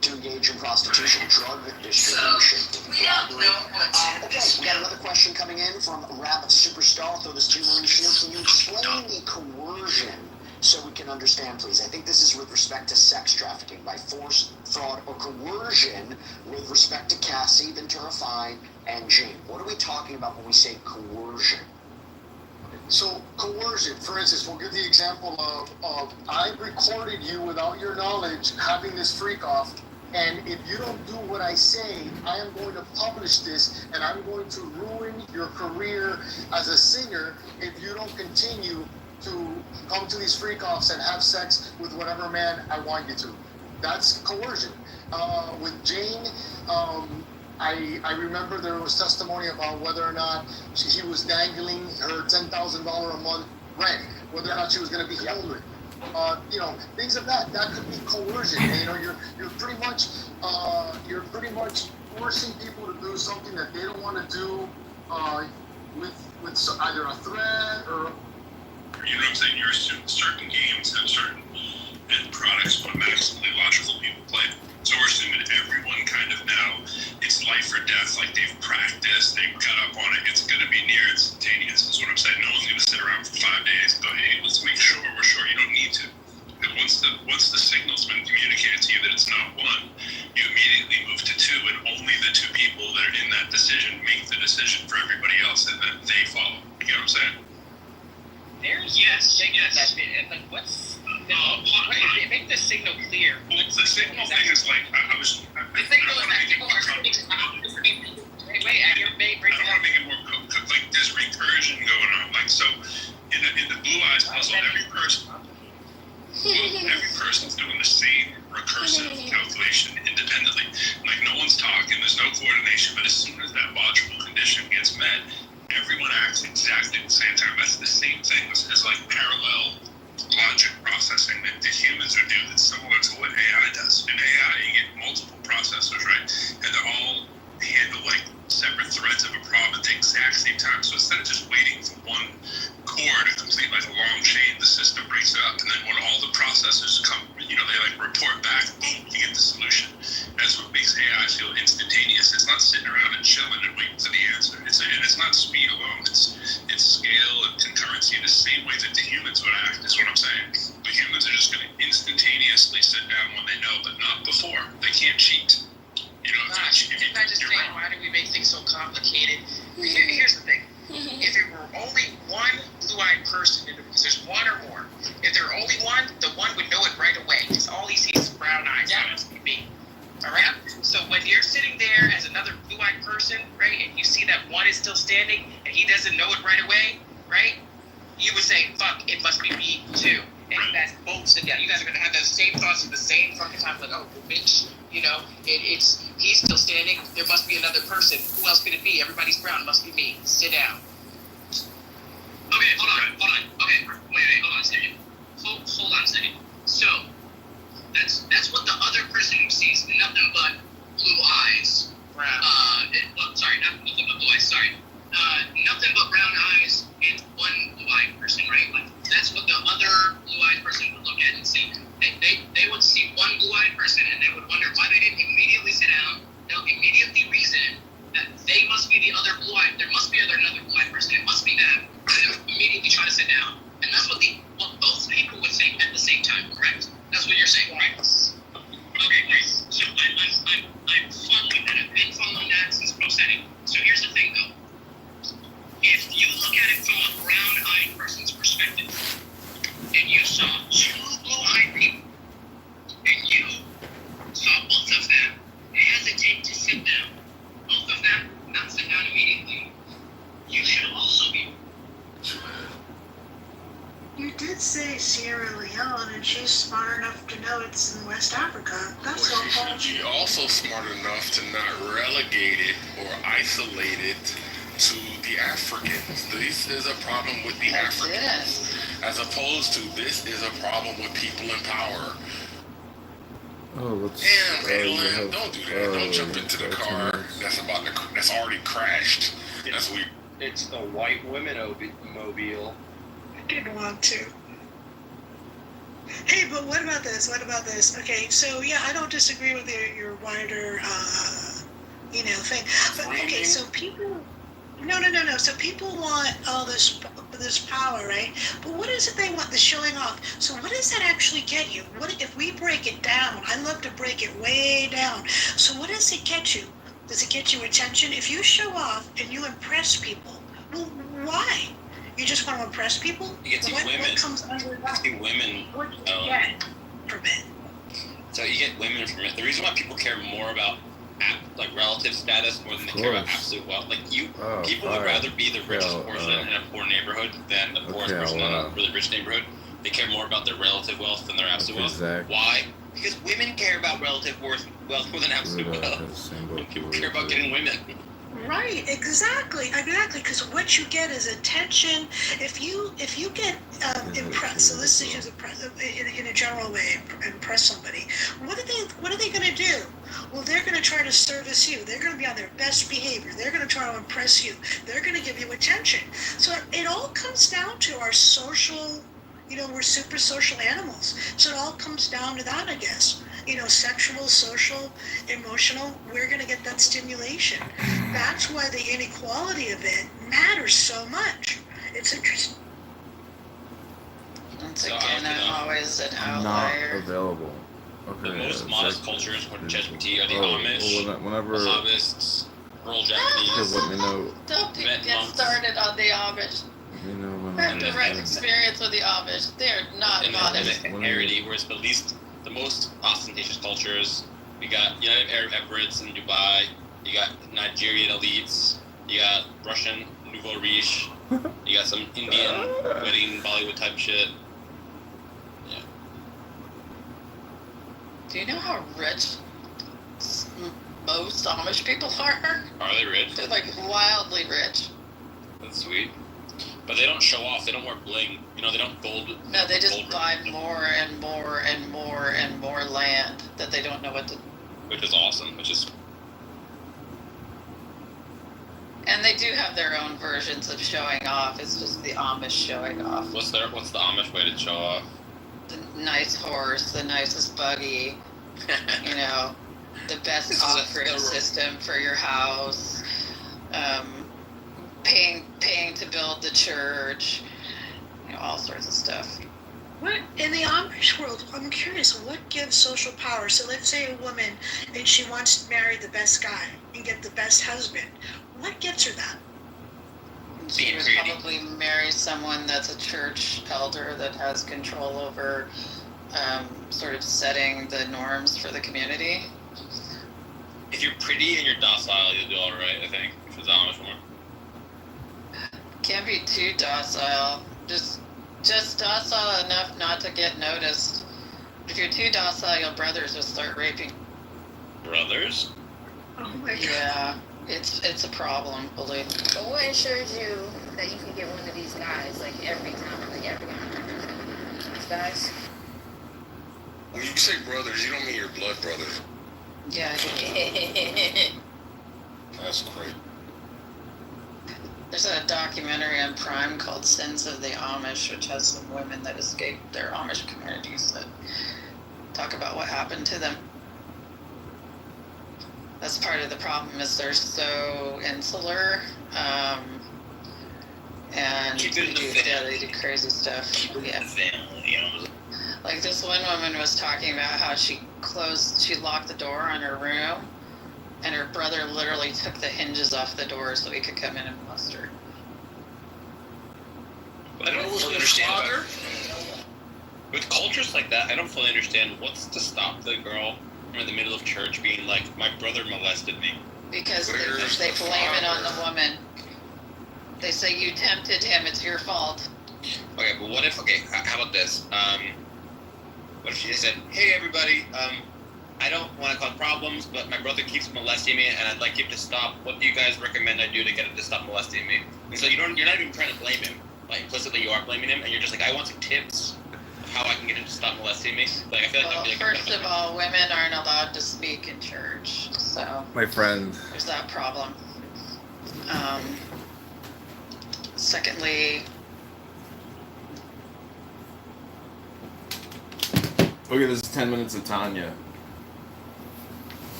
to engage in prostitution, drug distribution, robbery. Okay, we got another question coming in from Rap Superstar. I'll throw this to you, Mauricio. Can you explain the coercion so we can understand, please? I think this is with respect to sex trafficking by force, fraud, or coercion with respect to Cassie, Ventura Fine, and Jane. What are we talking about when we say coercion? So coercion, for instance, we'll give the example of I recorded you without your knowledge having this freak off, and if you don't do what I say, I am going to publish this and I'm going to ruin your career as a singer if you don't continue to come to these freak offs and have sex with whatever man I want you to. That's coercion. With Jane, I remember there was testimony about whether or not she was dangling her $10,000 a month rent, whether or not she was going to be homeless. Things of that could be coercion. And, you're pretty much forcing people to do something that they don't want to do with either a threat or. You know what I'm saying? You're assuming certain games have certain end products what maximally logical people play. So we're assuming everyone kind of now, it's life or death, like they've practiced, they've got up on it, it's going to be near instantaneous, is what I'm saying. No one's going to sit around for 5 days and go, hey, let's make sure we're sure. You don't need to. Because once the signal's been communicated to you that it's not one, you immediately move to two, and only the two people that are in that decision make the decision for everybody else, and then they follow. You know what I'm saying? Yes. Like, what's make the signal clear? Well, the signal thing is like I was. The signal is that people are coming wait, at your bait. I want to make it more like there's recursion going on. Like so, in the Blue Eyes puzzle, every person's doing the same recursive calculation independently. Like no one's talking, there's no coordination. But as soon as that logical condition gets met, everyone acts exactly at the same time. That's the same thing as like parallel logic processing that the humans would do that's similar to what AI does. In AI, you get multiple processors, right? And they're all handle like separate threads of a problem at the exact same time. So instead of just waiting for one core to complete like a long chain, the system breaks it up. And then when all the processors come, they like report back, boom, you get the solution. That's what makes AI feel instantaneous. It's not sitting around and chilling and waiting for the answer. It's not speed alone. It's scale and concurrency in the same way that the humans would act, is what I'm saying. The humans are just going to instantaneously sit down when they know, but not before. They can't cheat. Can I just say, why do we make things so complicated? Here's the thing. If it were only one blue-eyed person, because there's one or more, if there were only one, the one would know it right away, because all he sees is brown eyes. Yeah. That's me. All right? So when you're sitting there as another blue-eyed person, right, and you see that one is still standing, and he doesn't know it right away, right, you would say, fuck, it must be me too. And that's bullshit. Yeah, you guys are going to have those same thoughts at the same fucking time, like, oh, well, bitch, he's still standing, there must be another person. Who else could it be? Everybody's brown, it must be me. Sit down. Okay, hold on. Okay, wait, hold on a second. Hold on a second. So, that's what the other person who sees nothing but blue eyes. Brown. Sorry, not nothing but blue eyes, sorry. Nothing but brown eyes and one blue-eyed person, right? Like, that's what the other blue-eyed person would look at and see. They would see one blue-eyed person and they would wonder why they didn't immediately sit down. They'll immediately reason that they must be the other blue-eyed. There must be another blue-eyed person. It must be them. They'll immediately try to sit down. And that's what both people would think at the same time, correct? That's what you're saying, right? Okay, great. So I'm following that. I've been following that since pro-setting. So here's the thing, though. If you look at it from a brown-eyed person's perspective, and you saw two blue-eyed people, and you saw both of them hesitate to sit down, both of them not sit down immediately, you should also be. You did say Sierra Leone, and she's smart enough to know it's in West Africa. That's all. She should be also smart enough to not relegate it or isolate it to the Africans. This is a problem with the Africans, as opposed to this is a problem with people in power. Oh, let's. Damn, Adeline, don't do that. Don't jump into the car that's already crashed. That's weird. it's a white women mobile. I didn't want to. Hey, but what about this? What about this? Okay, so yeah, I don't disagree with your wider, thing. But okay, so people, no. So people want all this power, right? But what is it they want? The showing off. So what does that actually get you? What if we break it down? I love to break it way down. So what does it get you? Does it get you attention? If you show off and you impress people, well, why? You just want to impress people? You get to women. What comes under that? You get women. What do you get from it? So you get women from it. The reason why people care more about relative status more than they care about absolute wealth. Like people would rather be the richest person in a poor neighborhood than the poorest person in a really rich neighborhood. They care more about their relative wealth than their absolute wealth. Why? Because women care about relative wealth more than absolute wealth. People care about getting women. Right, exactly. Because what you get is attention. If you get impressed, so let's use in a general way, impress somebody. What are they going to do? Well, they're going to try to service you. They're going to be on their best behavior. They're going to try to impress you. They're going to give you attention. So it all comes down to our social. We're super social animals. So it all comes down to that, I guess. Sexual, social, emotional, we're going to get that stimulation. That's why the inequality of it matters so much. It's interesting. Once again, I'm always an outlier. Not available. Okay. The most modest cultures, according to ChatGPT, are the Amish, whenever the Hobbits, rural Japanese. Let me know. Don't get started on the Amish. I have direct experience with the Amish. They're not modest. Heritage, whereas the most ostentatious cultures, we got United Arab Emirates in Dubai, you got Nigerian elites, you got Russian nouveau riche, you got some Indian wedding Bollywood type shit. Yeah. Do you know how rich most Amish people are? Are they rich? They're like wildly rich. That's sweet. But they don't show off. They don't wear bling. They don't gold. No, they just buy more and more and more and more land that they don't know what to. Which is awesome. And they do have their own versions of showing off. It's just the Amish showing off. What's the Amish way to show off? The nice horse, the nicest buggy. The best off-grid system for your house. Paying to build the church, all sorts of stuff. What in the Amish world? I'm curious. What gives social power? So let's say a woman and she wants to marry the best guy and get the best husband. What gets her that? She would probably marry someone that's a church elder that has control over, sort of setting the norms for the community. If you're pretty and you're docile, you'll do all right. I think if it's Amish woman. Can't be too docile. Just docile enough not to get noticed. If you're too docile, your brothers will start raping. Brothers? Oh my God. Yeah, it's a problem, believe me. But what ensures you that you can get one of these guys, every time, these guys? When you say brothers, you don't mean your blood brothers. Yeah. That's great. There's a documentary on Prime called Sins of the Amish, which has some women that escaped their Amish communities that talk about what happened to them. That's part of the problem is they're so insular, and they do crazy stuff. Yeah. Like this one woman was talking about how she locked the door on her room, and her brother literally took the hinges off the door so he could come in and molest her. I don't fully understand. With cultures like that, I don't fully understand what's to stop the girl from in the middle of church being like, my brother molested me. Because they blame it on the woman. They say, you tempted him, it's your fault. Okay, but what if, how about this? What if she just said, hey everybody, I don't want to cause problems, but my brother keeps molesting me, and I'd like him to stop. What do you guys recommend I do to get him to stop molesting me? And so you're not even trying to blame him. Like implicitly, you are blaming him, and you're just like, I want some tips of how I can get him to stop molesting me. Like I feel like that'd be first of all, women aren't allowed to speak in church, so my friend. There's that problem. Secondly, Okay, this is 10 minutes of Tanya.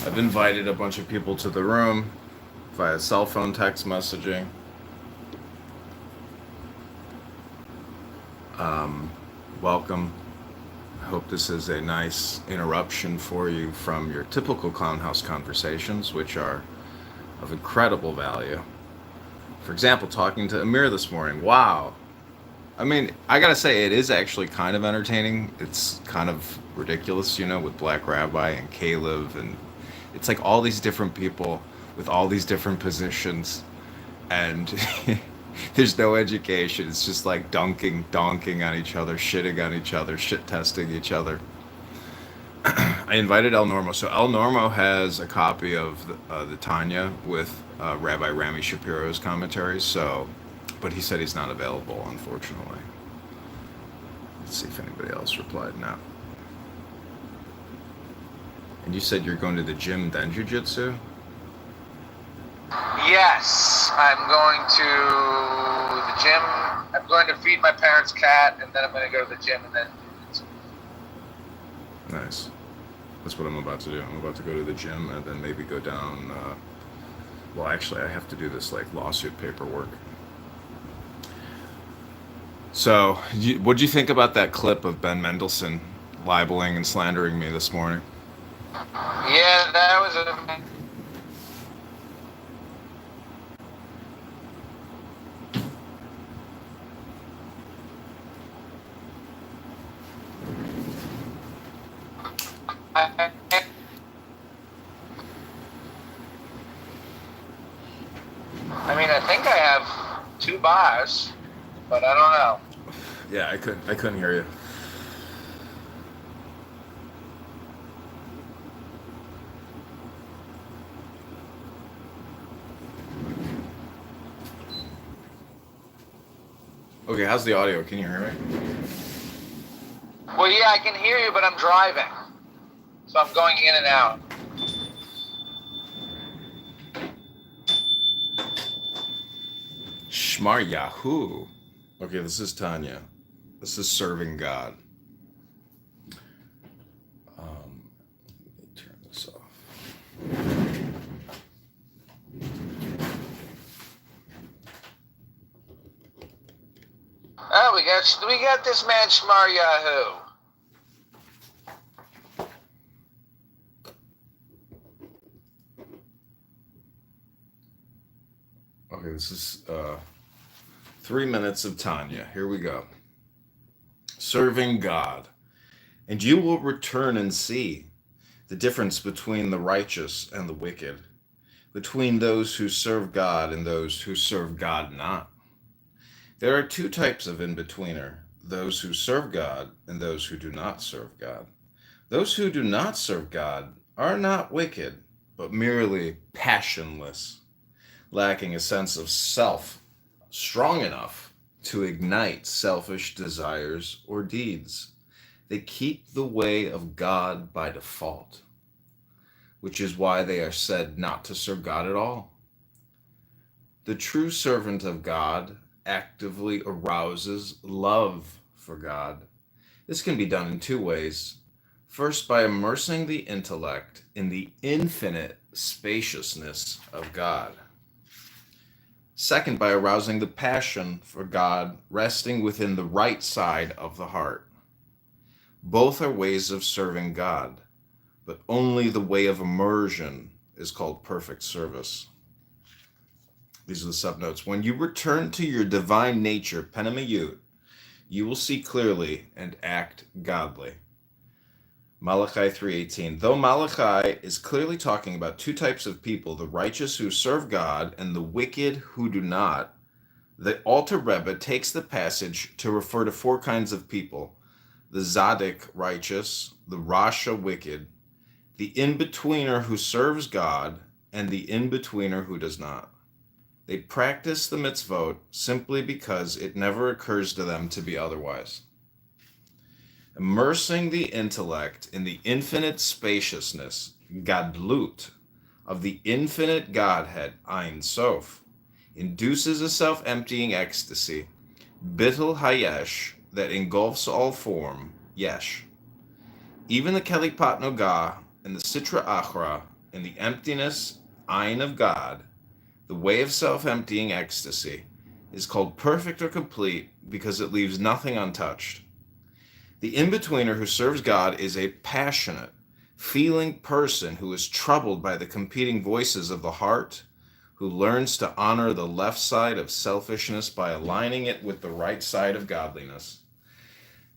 I've invited a bunch of people to the room via cell phone text messaging. Welcome. I hope this is a nice interruption for you from your typical Clown House conversations, which are of incredible value. For example, talking to Amir this morning. Wow. I mean, I gotta say, it is actually kind of entertaining. It's kind of ridiculous, with Black Rabbi and Caleb, and it's like all these different people with all these different positions, and there's no education. It's just like donking on each other, shitting on each other, shit testing each other. I invited El Normo. So El Normo has a copy of the Tanya with Rabbi Rami Shapiro's commentaries. But he said he's not available, unfortunately. Let's see if anybody else replied now. And you said you're going to the gym, then jiu-jitsu? Yes, I'm going to the gym. I'm going to feed my parents' cat, and then I'm going to go to the gym, and then jiu-jitsu. Nice. That's what I'm about to do. I'm about to go to the gym and then maybe go down. Well, actually, I have to do this lawsuit paperwork. So, what'd you think about that clip of Ben Mendelsohn libeling and slandering me this morning? Yeah, that was a... I mean, I think I have 2 bars, but I don't know. Yeah, I couldn't hear you. Okay, how's the audio? Can you hear me? Well, yeah, I can hear you, but I'm driving. So I'm going in and out. Shmar Yahoo. Okay, this is Tanya. This is serving God. Let me turn this off. Oh, we got this man Shmar Yahoo. Okay, this is 3 minutes of Tanya. Here we go. Serving God. And you will return and see the difference between the righteous and the wicked, between those who serve God and those who serve God not. There are 2 types of in-betweener, those who serve God and those who do not serve God. Those who do not serve God are not wicked, but merely passionless, lacking a sense of self strong enough to ignite selfish desires or deeds. They keep the way of God by default, which is why they are said not to serve God at all. The true servant of God actively arouses love for God. This can be done in 2 ways. First, by immersing the intellect in the infinite spaciousness of God. Second, by arousing the passion for God resting within the right side of the heart. Both are ways of serving God, but only the way of immersion is called perfect service. These are the subnotes. When you return to your divine nature, Penemayut, you will see clearly and act godly. Malachi 3:18. Though Malachi is clearly talking about 2 types of people, the righteous who serve God and the wicked who do not, the Alter Rebbe takes the passage to refer to 4 kinds of people: the Zaddik righteous, the Rasha wicked, the in-betweener who serves God, and the in-betweener who does not. They practice the mitzvot simply because it never occurs to them to be otherwise. Immersing the intellect in the infinite spaciousness, Gadlut, of the infinite Godhead, Ein Sof, induces a self-emptying ecstasy, bittul hayesh, that engulfs all form, yesh. Even the Kelipat Nogah and the Sitra Achra in the emptiness, Ayin of God, the way of self-emptying ecstasy, is called perfect or complete because it leaves nothing untouched. The in-betweener who serves God is a passionate, feeling person who is troubled by the competing voices of the heart, who learns to honor the left side of selfishness by aligning it with the right side of godliness.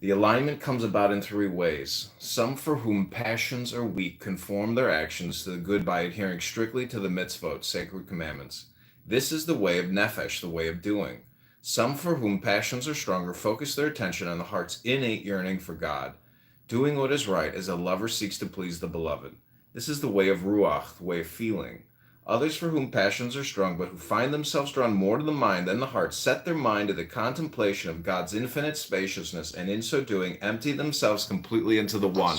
The alignment comes about in three ways. Some for whom passions are weak conform their actions to the good by adhering strictly to the mitzvot, sacred commandments. This is the way of nefesh, the way of doing. Some for whom passions are stronger focus their attention on the heart's innate yearning for God, doing what is right as a lover seeks to please the beloved. This is the way of ruach, the way of feeling. Others for whom passions are strong, but who find themselves drawn more to the mind than the heart, set their mind to the contemplation of God's infinite spaciousness, and in so doing, empty themselves completely into the one.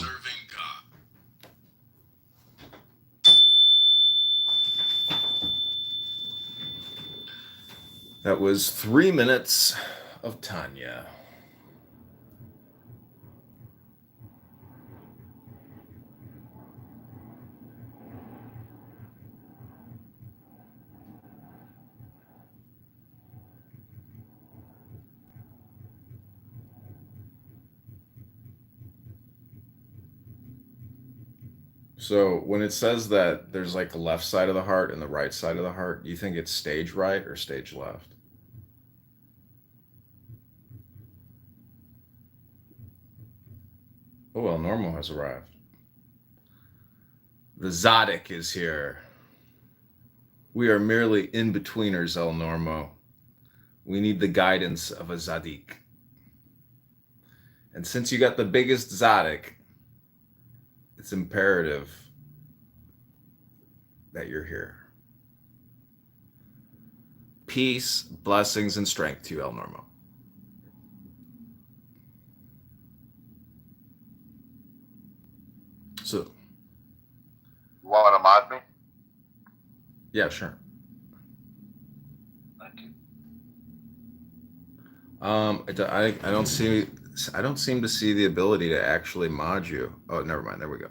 That was 3 minutes of Tanya. So when it says that there's like the left side of the heart and the right side of the heart, you think it's stage right or stage left? Oh, well, normal has arrived. The Zadok is here. We are merely in-betweeners, El Normo. We need the guidance of a Zadik. And since you got the biggest Zadok, it's imperative that you're here. Peace, blessings, and strength to you, El Normo. So, You want to mod me? yeah, sure. Thank you. I don't seem to see the ability to actually mod you. Oh, never mind. There we go.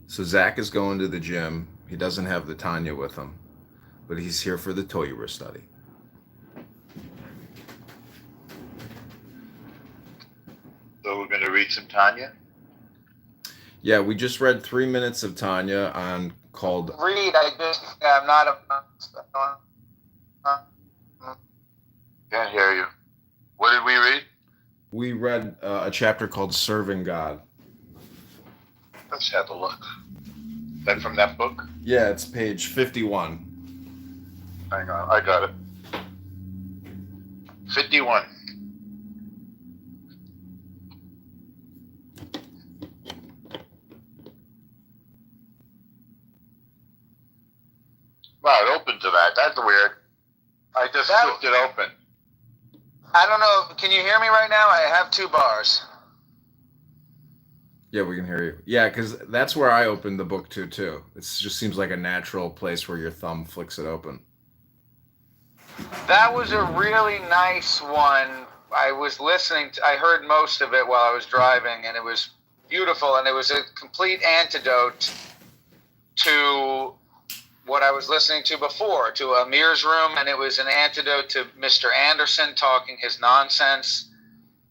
So Zach is going to the gym. He doesn't have the Tanya with him, but he's here for the Torah study. So we're going to read some Tanya? Yeah, we just read 3 minutes of Tanya on called. I'm not can't hear you. What did we read? We read a chapter called Serving God. Let's have a look. Is that from that book? Yeah, it's page 51. Hang on, I got it. 51. Wow, it opened to that. That's weird. I just flipped it open. I don't know. Can you hear me right now? I have 2 bars. Yeah, we can hear you. Yeah, because that's where I opened the book to, too. It just seems like a natural place where your thumb flicks it open. That was a really nice one. I was listening I heard most of it while I was driving, and it was beautiful, and it was a complete antidote to what I was listening to before, to Amir's room, and it was an antidote to Mr. Anderson talking his nonsense.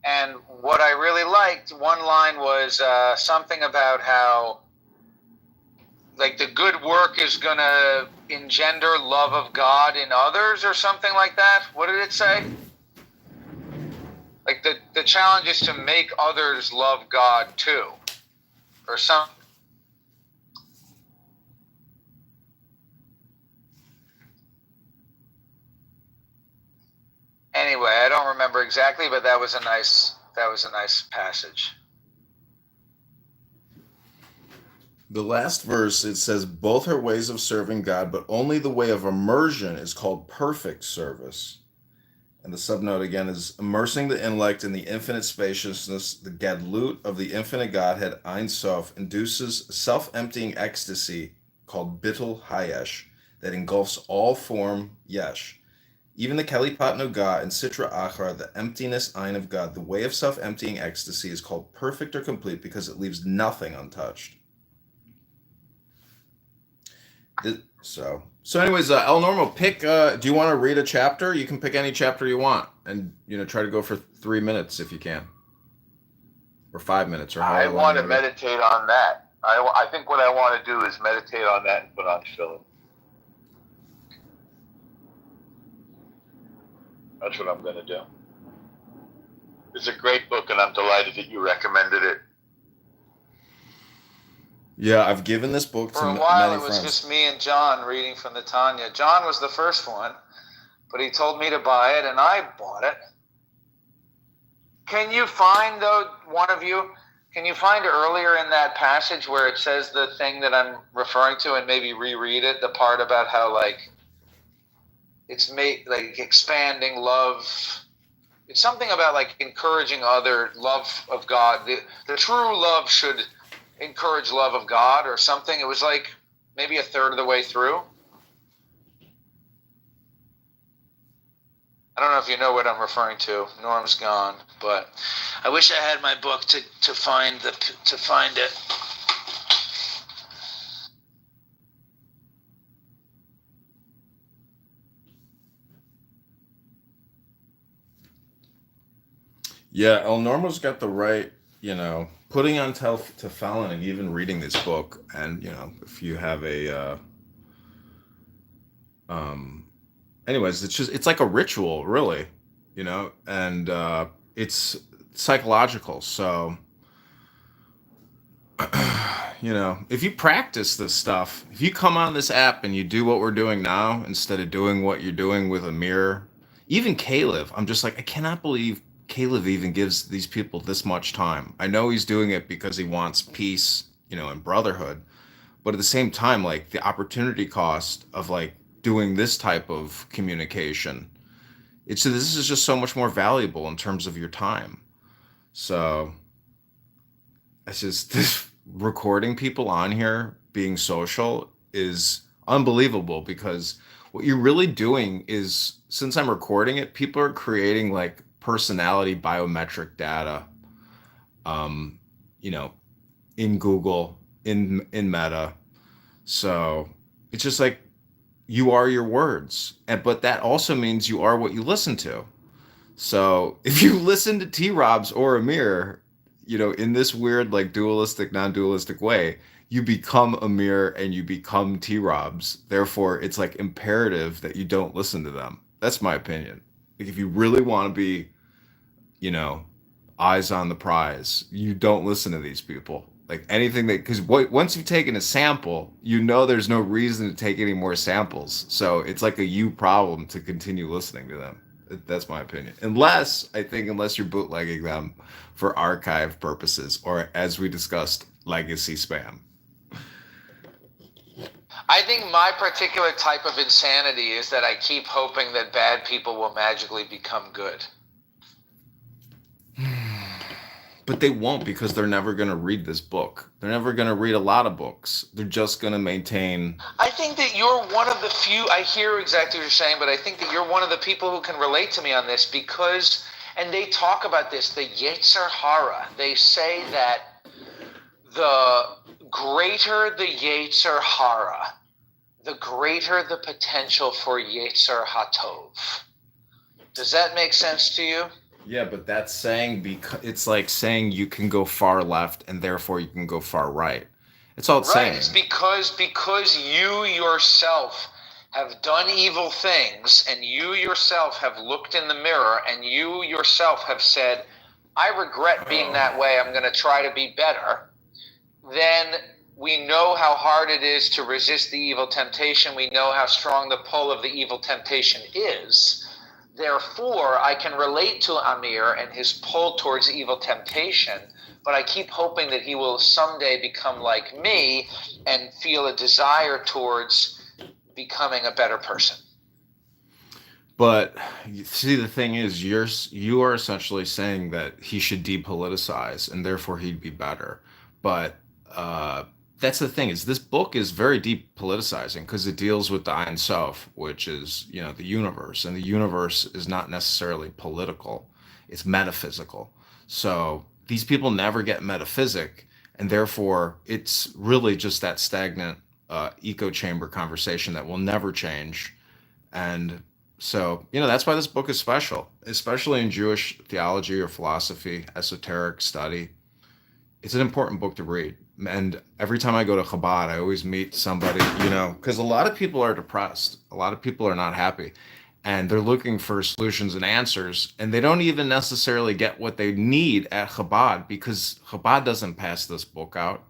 And what I really liked, one line was something about how, like, the good work is going to engender love of God in others or something like that. What did it say? Like, the challenge is to make others love God too, or something. Anyway, I don't remember exactly, but that was a nice passage. The last verse, it says, both are ways of serving God, but only the way of immersion is called perfect service. And the subnote again is immersing the intellect in the infinite spaciousness, the gadlut of the infinite Godhead, Ein Sof, induces self-emptying ecstasy called bittul hayesh, that engulfs all form yesh. Even the Kalipat Noga and Sitra Achra, the emptiness Ein of God, the way of self-emptying ecstasy, is called perfect or complete because it leaves nothing untouched. So anyways, El Normo, pick. Do you want to read a chapter? You can pick any chapter you want, and try to go for 3 minutes if you can, or 5 minutes, or however. I want to meditate on that. I think what I want to do is meditate on that and put on Philip. That's what I'm going to do. It's a great book, and I'm delighted that you recommended it. Yeah, I've given this book to many friends. For a while, it was just me and John reading from the Tanya. John was the first one, but he told me to buy it, and I bought it. Can you find, though, one of you, can you find earlier in that passage where it says the thing that I'm referring to and maybe reread it, the part about how, like, it's made, like, expanding love. It's something about, like, encouraging other love of God. The true love should encourage love of God or something. It was like maybe a third of the way through. I don't know if you know what I'm referring to. Norm's gone, but I wish I had my book to find it. Yeah, El Normo's got the right, putting on tefillin and even reading this book, and if you have a anyways, it's like a ritual, really, and it's psychological. So if you practice this stuff, if you come on this app and you do what we're doing now instead of doing what you're doing with a mirror, even Caleb, I'm just like, I cannot believe Caleb even gives these people this much time. I know he's doing it because he wants peace, and brotherhood, but at the same time, like, the opportunity cost of, like, doing this type of communication, this is just so much more valuable in terms of your time. So it's just this recording people on here being social is unbelievable, because what you're really doing is, since I'm recording it, people are creating, like, personality biometric data, in Google, in Meta. So it's just like, you are your words, but that also means you are what you listen to. So if you listen to T-Robs or Amir, in this weird, like, dualistic, non-dualistic way, you become Amir and you become T-Robs. Therefore, it's, like, imperative that you don't listen to them. That's my opinion. Like, if you really want to be, eyes on the prize, you don't listen to these people. Like, anything because once you've taken a sample, there's no reason to take any more samples. So it's like a you problem to continue listening to them. That's my opinion. Unless you're bootlegging them for archive purposes, or, as we discussed, legacy spam. I think my particular type of insanity is that I keep hoping that bad people will magically become good. But they won't, because they're never going to read this book. They're never going to read a lot of books. They're just going to maintain. I think that you're one of the few. I hear exactly what you're saying, but I think that you're one of the people who can relate to me on this, because, and they talk about this, the Yetzer Hara. They say that the greater the Yetzer Hara, the greater the potential for Yetzer Hatov. Does that make sense to you? Yeah, but that's saying, because it's like saying you can go far left and therefore you can go far right. It's all it's saying. Right, it's because you yourself have done evil things, and you yourself have looked in the mirror, and you yourself have said, I regret being that way, I'm going to try to be better. Then we know how hard it is to resist the evil temptation. We know how strong the pull of the evil temptation is. Therefore, I can relate to Amir and his pull towards evil temptation, but I keep hoping that he will someday become like me and feel a desire towards becoming a better person. But see, the thing is, you are essentially saying that he should depoliticize and therefore he'd be better. But that's the thing, is this book is very deep politicizing because it deals with the Ein Sof, which is, the universe, and the universe is not necessarily political, it's metaphysical. So these people never get metaphysic, and therefore it's really just that stagnant echo chamber conversation that will never change. And so, that's why this book is special, especially in Jewish theology or philosophy, esoteric study. It's an important book to read. And every time I go to Chabad, I always meet somebody, because a lot of people are depressed. A lot of people are not happy. And they're looking for solutions and answers. And they don't even necessarily get what they need at Chabad because Chabad doesn't pass this book out.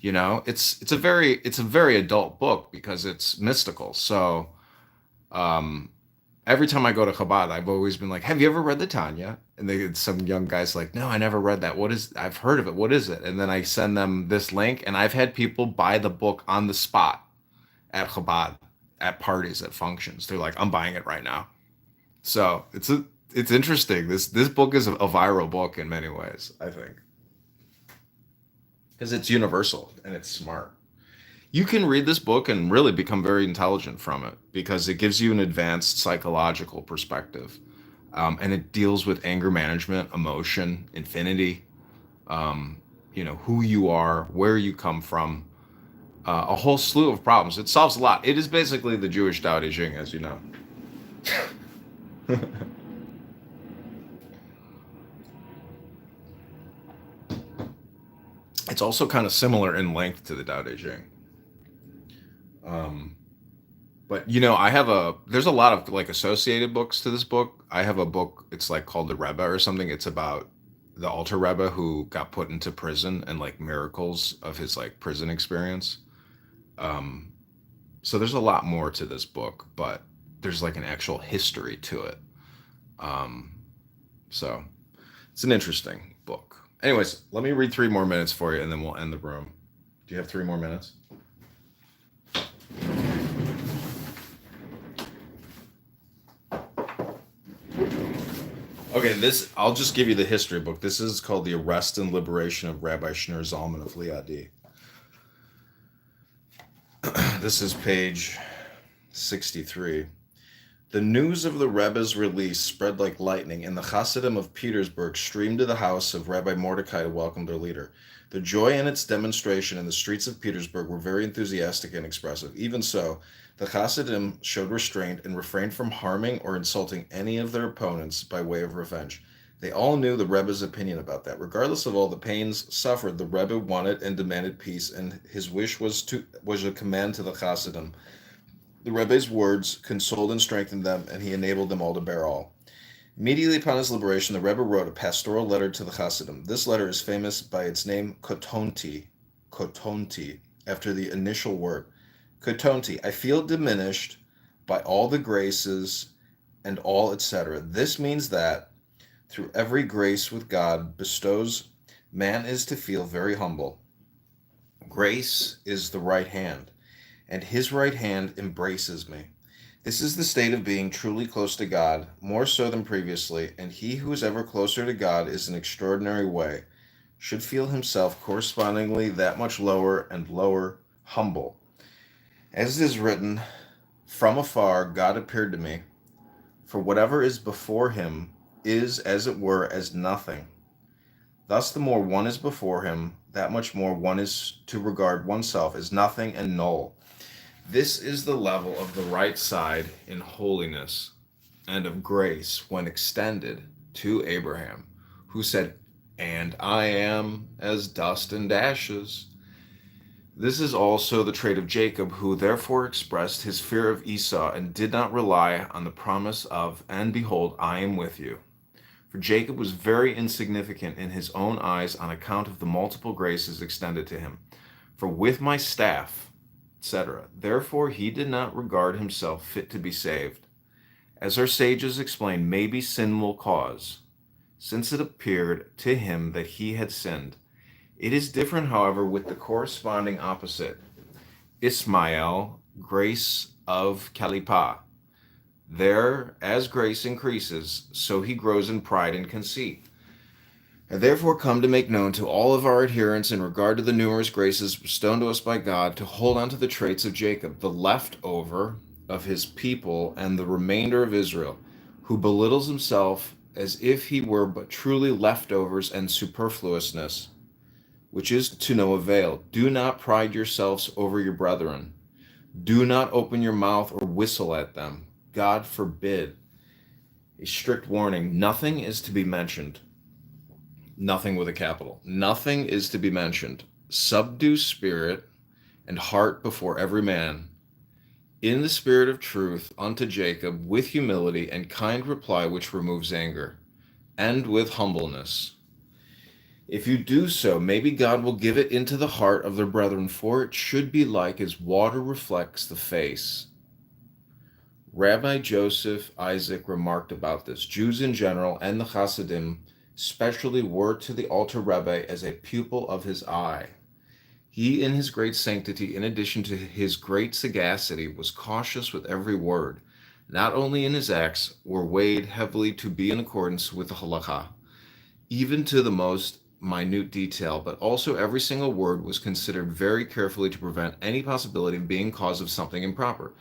It's a very adult book because it's mystical. So every time I go to Chabad, I've always been like, "Have you ever read the Tanya?" And some young guys like, "No, I never read that. I've heard of it. What is it?" And then I send them this link, and I've had people buy the book on the spot at Chabad, at parties, at functions. They're like, "I'm buying it right now." So it's interesting. This book is a viral book in many ways, I think, because it's universal and it's smart. You can read this book and really become very intelligent from it because it gives you an advanced psychological perspective. And it deals with anger management, emotion, infinity, who you are, where you come from, a whole slew of problems. It solves a lot. It is basically the Jewish Tao Te Ching, as you know. It's also kind of similar in length to the Tao Te Ching. But there's a lot of like associated books to this book. I have a book, it's like called The Rebbe or something. It's about the Alter Rebbe who got put into prison and like miracles of his like prison experience. So there's a lot more to this book, but there's like an actual history to it. So it's an interesting book. Anyways, let me read 3 more minutes for you and then we'll end the room. Do you have 3 more minutes? Okay, I'll just give you the history book. This is called The Arrest and Liberation of Rabbi Shneur Zalman of Liadi. This is page 63. The news of the Rebbe's release spread like lightning, and the Hasidim of Petersburg streamed to the house of Rabbi Mordecai to welcome their leader. The joy in its demonstration in the streets of Petersburg were very enthusiastic and expressive. Even so, the Hasidim showed restraint and refrained from harming or insulting any of their opponents by way of revenge. They all knew the Rebbe's opinion about that. Regardless of all the pains suffered, the Rebbe wanted and demanded peace, and his wish was a command to the Hasidim. The Rebbe's words consoled and strengthened them, and he enabled them all to bear all. Immediately upon his liberation, the Rebbe wrote a pastoral letter to the Hasidim. This letter is famous by its name Kotonti, after the initial word. Kotonti, I feel diminished by all the graces and all, etc. This means that through every grace with God bestows, man is to feel very humble. Grace is the right hand, and his right hand embraces me. This is the state of being truly close to God, more so than previously, and he who is ever closer to God is an extraordinary way, should feel himself correspondingly that much lower and lower, humble. As it is written, from afar God appeared to me, for whatever is before him is, as it were, as nothing. Thus the more one is before him, that much more one is to regard oneself as nothing and null. This is the level of the right side in holiness and of grace when extended to Abraham, who said, "And I am as dust and ashes." This is also the trait of Jacob, who therefore expressed his fear of Esau and did not rely on the promise of, "And behold, I am with you." For Jacob was very insignificant in his own eyes on account of the multiple graces extended to him. For with my staff, etc. Therefore he did not regard himself fit to be saved. As our sages explain, maybe sin will cause, since it appeared to him that he had sinned. It is different, however, with the corresponding opposite. Ismael, grace of Kalipah. There, as grace increases, so he grows in pride and conceit. I therefore come to make known to all of our adherents in regard to the numerous graces bestowed to us by God to hold on to the traits of Jacob, the leftover of his people and the remainder of Israel, who belittles himself as if he were but truly leftovers and superfluousness, which is to no avail. Do not pride yourselves over your brethren. Do not open your mouth or whistle at them. God forbid. A strict warning. Nothing is to be mentioned. Nothing with a capital. Nothing is to be mentioned. Subdue spirit and heart before every man, in the spirit of truth unto Jacob, with humility and kind reply which removes anger, and with humbleness. If you do so, maybe God will give it into the heart of their brethren, for it should be like as water reflects the face. Rabbi Joseph Isaac remarked about this. Jews in general and the Hasidim especially were to the Alter Rebbe as a pupil of his eye. He, in his great sanctity, in addition to his great sagacity, was cautious with every word. Not only in his acts were weighed heavily to be in accordance with the halakha, even to the most minute detail, but also every single word was considered very carefully to prevent any possibility of being cause of something improper.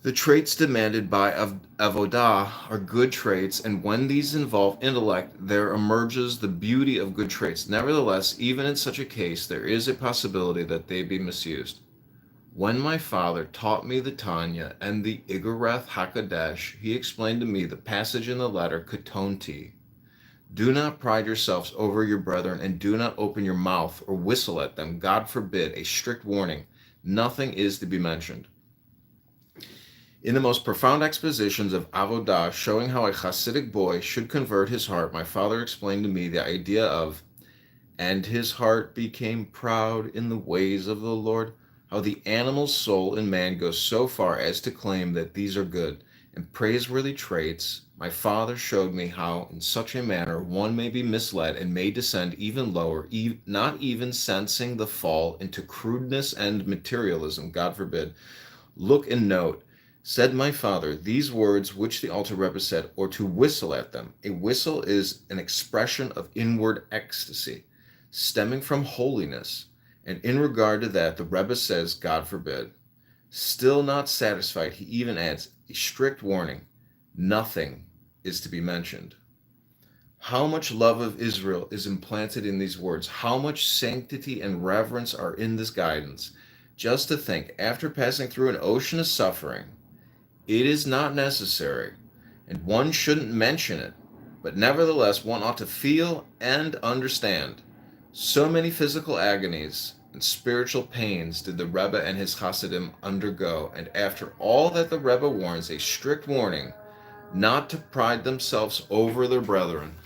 The traits demanded by avodah are good traits, and when these involve intellect, there emerges the beauty of good traits. Nevertheless, even in such a case, there is a possibility that they be misused. When my father taught me the Tanya and the Igareth HaKadesh, he explained to me the passage in the letter Katonti. Do not pride yourselves over your brethren, and do not open your mouth or whistle at them. God forbid, a strict warning. Nothing is to be mentioned. In the most profound expositions of Avodah, showing how a Hasidic boy should convert his heart, my father explained to me the idea of, and his heart became proud in the ways of the Lord, how the animal soul in man goes so far as to claim that these are good and praiseworthy traits. My father showed me how, in such a manner, one may be misled and may descend even lower, not even sensing the fall into crudeness and materialism, God forbid. Look and note. Said my father, these words which the Alter Rebbe said, or to whistle at them. A whistle is an expression of inward ecstasy, stemming from holiness. And in regard to that, the Rebbe says, God forbid. Still not satisfied, he even adds a strict warning. Nothing is to be mentioned. How much love of Israel is implanted in these words? How much sanctity and reverence are in this guidance? Just to think, after passing through an ocean of suffering, it is not necessary, and one shouldn't mention it, but nevertheless one ought to feel and understand. So many physical agonies and spiritual pains did the Rebbe and his Hasidim undergo, and after all that the Rebbe warns, a strict warning not to pride themselves over their brethren.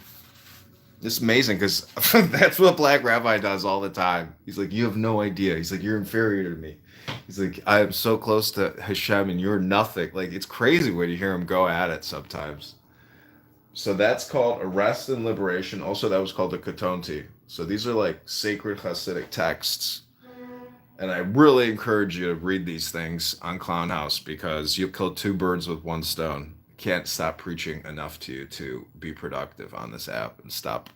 It's amazing because that's what Black Rabbi does all the time. He's like, you have no idea. He's like, you're inferior to me. He's like, I am so close to Hashem and you're nothing. Like, it's crazy when you hear him go at it sometimes. So that's called Arrest and Liberation. Also, that was called the Katonti. So these are like sacred Hasidic texts. And I really encourage you to read these things on Clown House because you'll kill two birds with one stone. Can't stop preaching enough to you to be productive on this app and stop,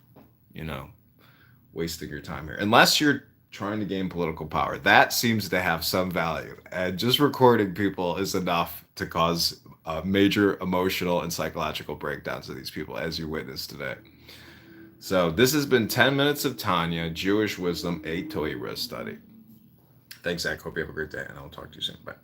wasting your time here. Unless you're trying to gain political power. That seems to have some value. And just recording people is enough to cause major emotional and psychological breakdowns of these people, as you witnessed today. So this has been 10 Minutes of Tanya, Jewish Wisdom, a Torah study. Thanks, Zach. Hope you have a great day, and I'll talk to you soon. Bye.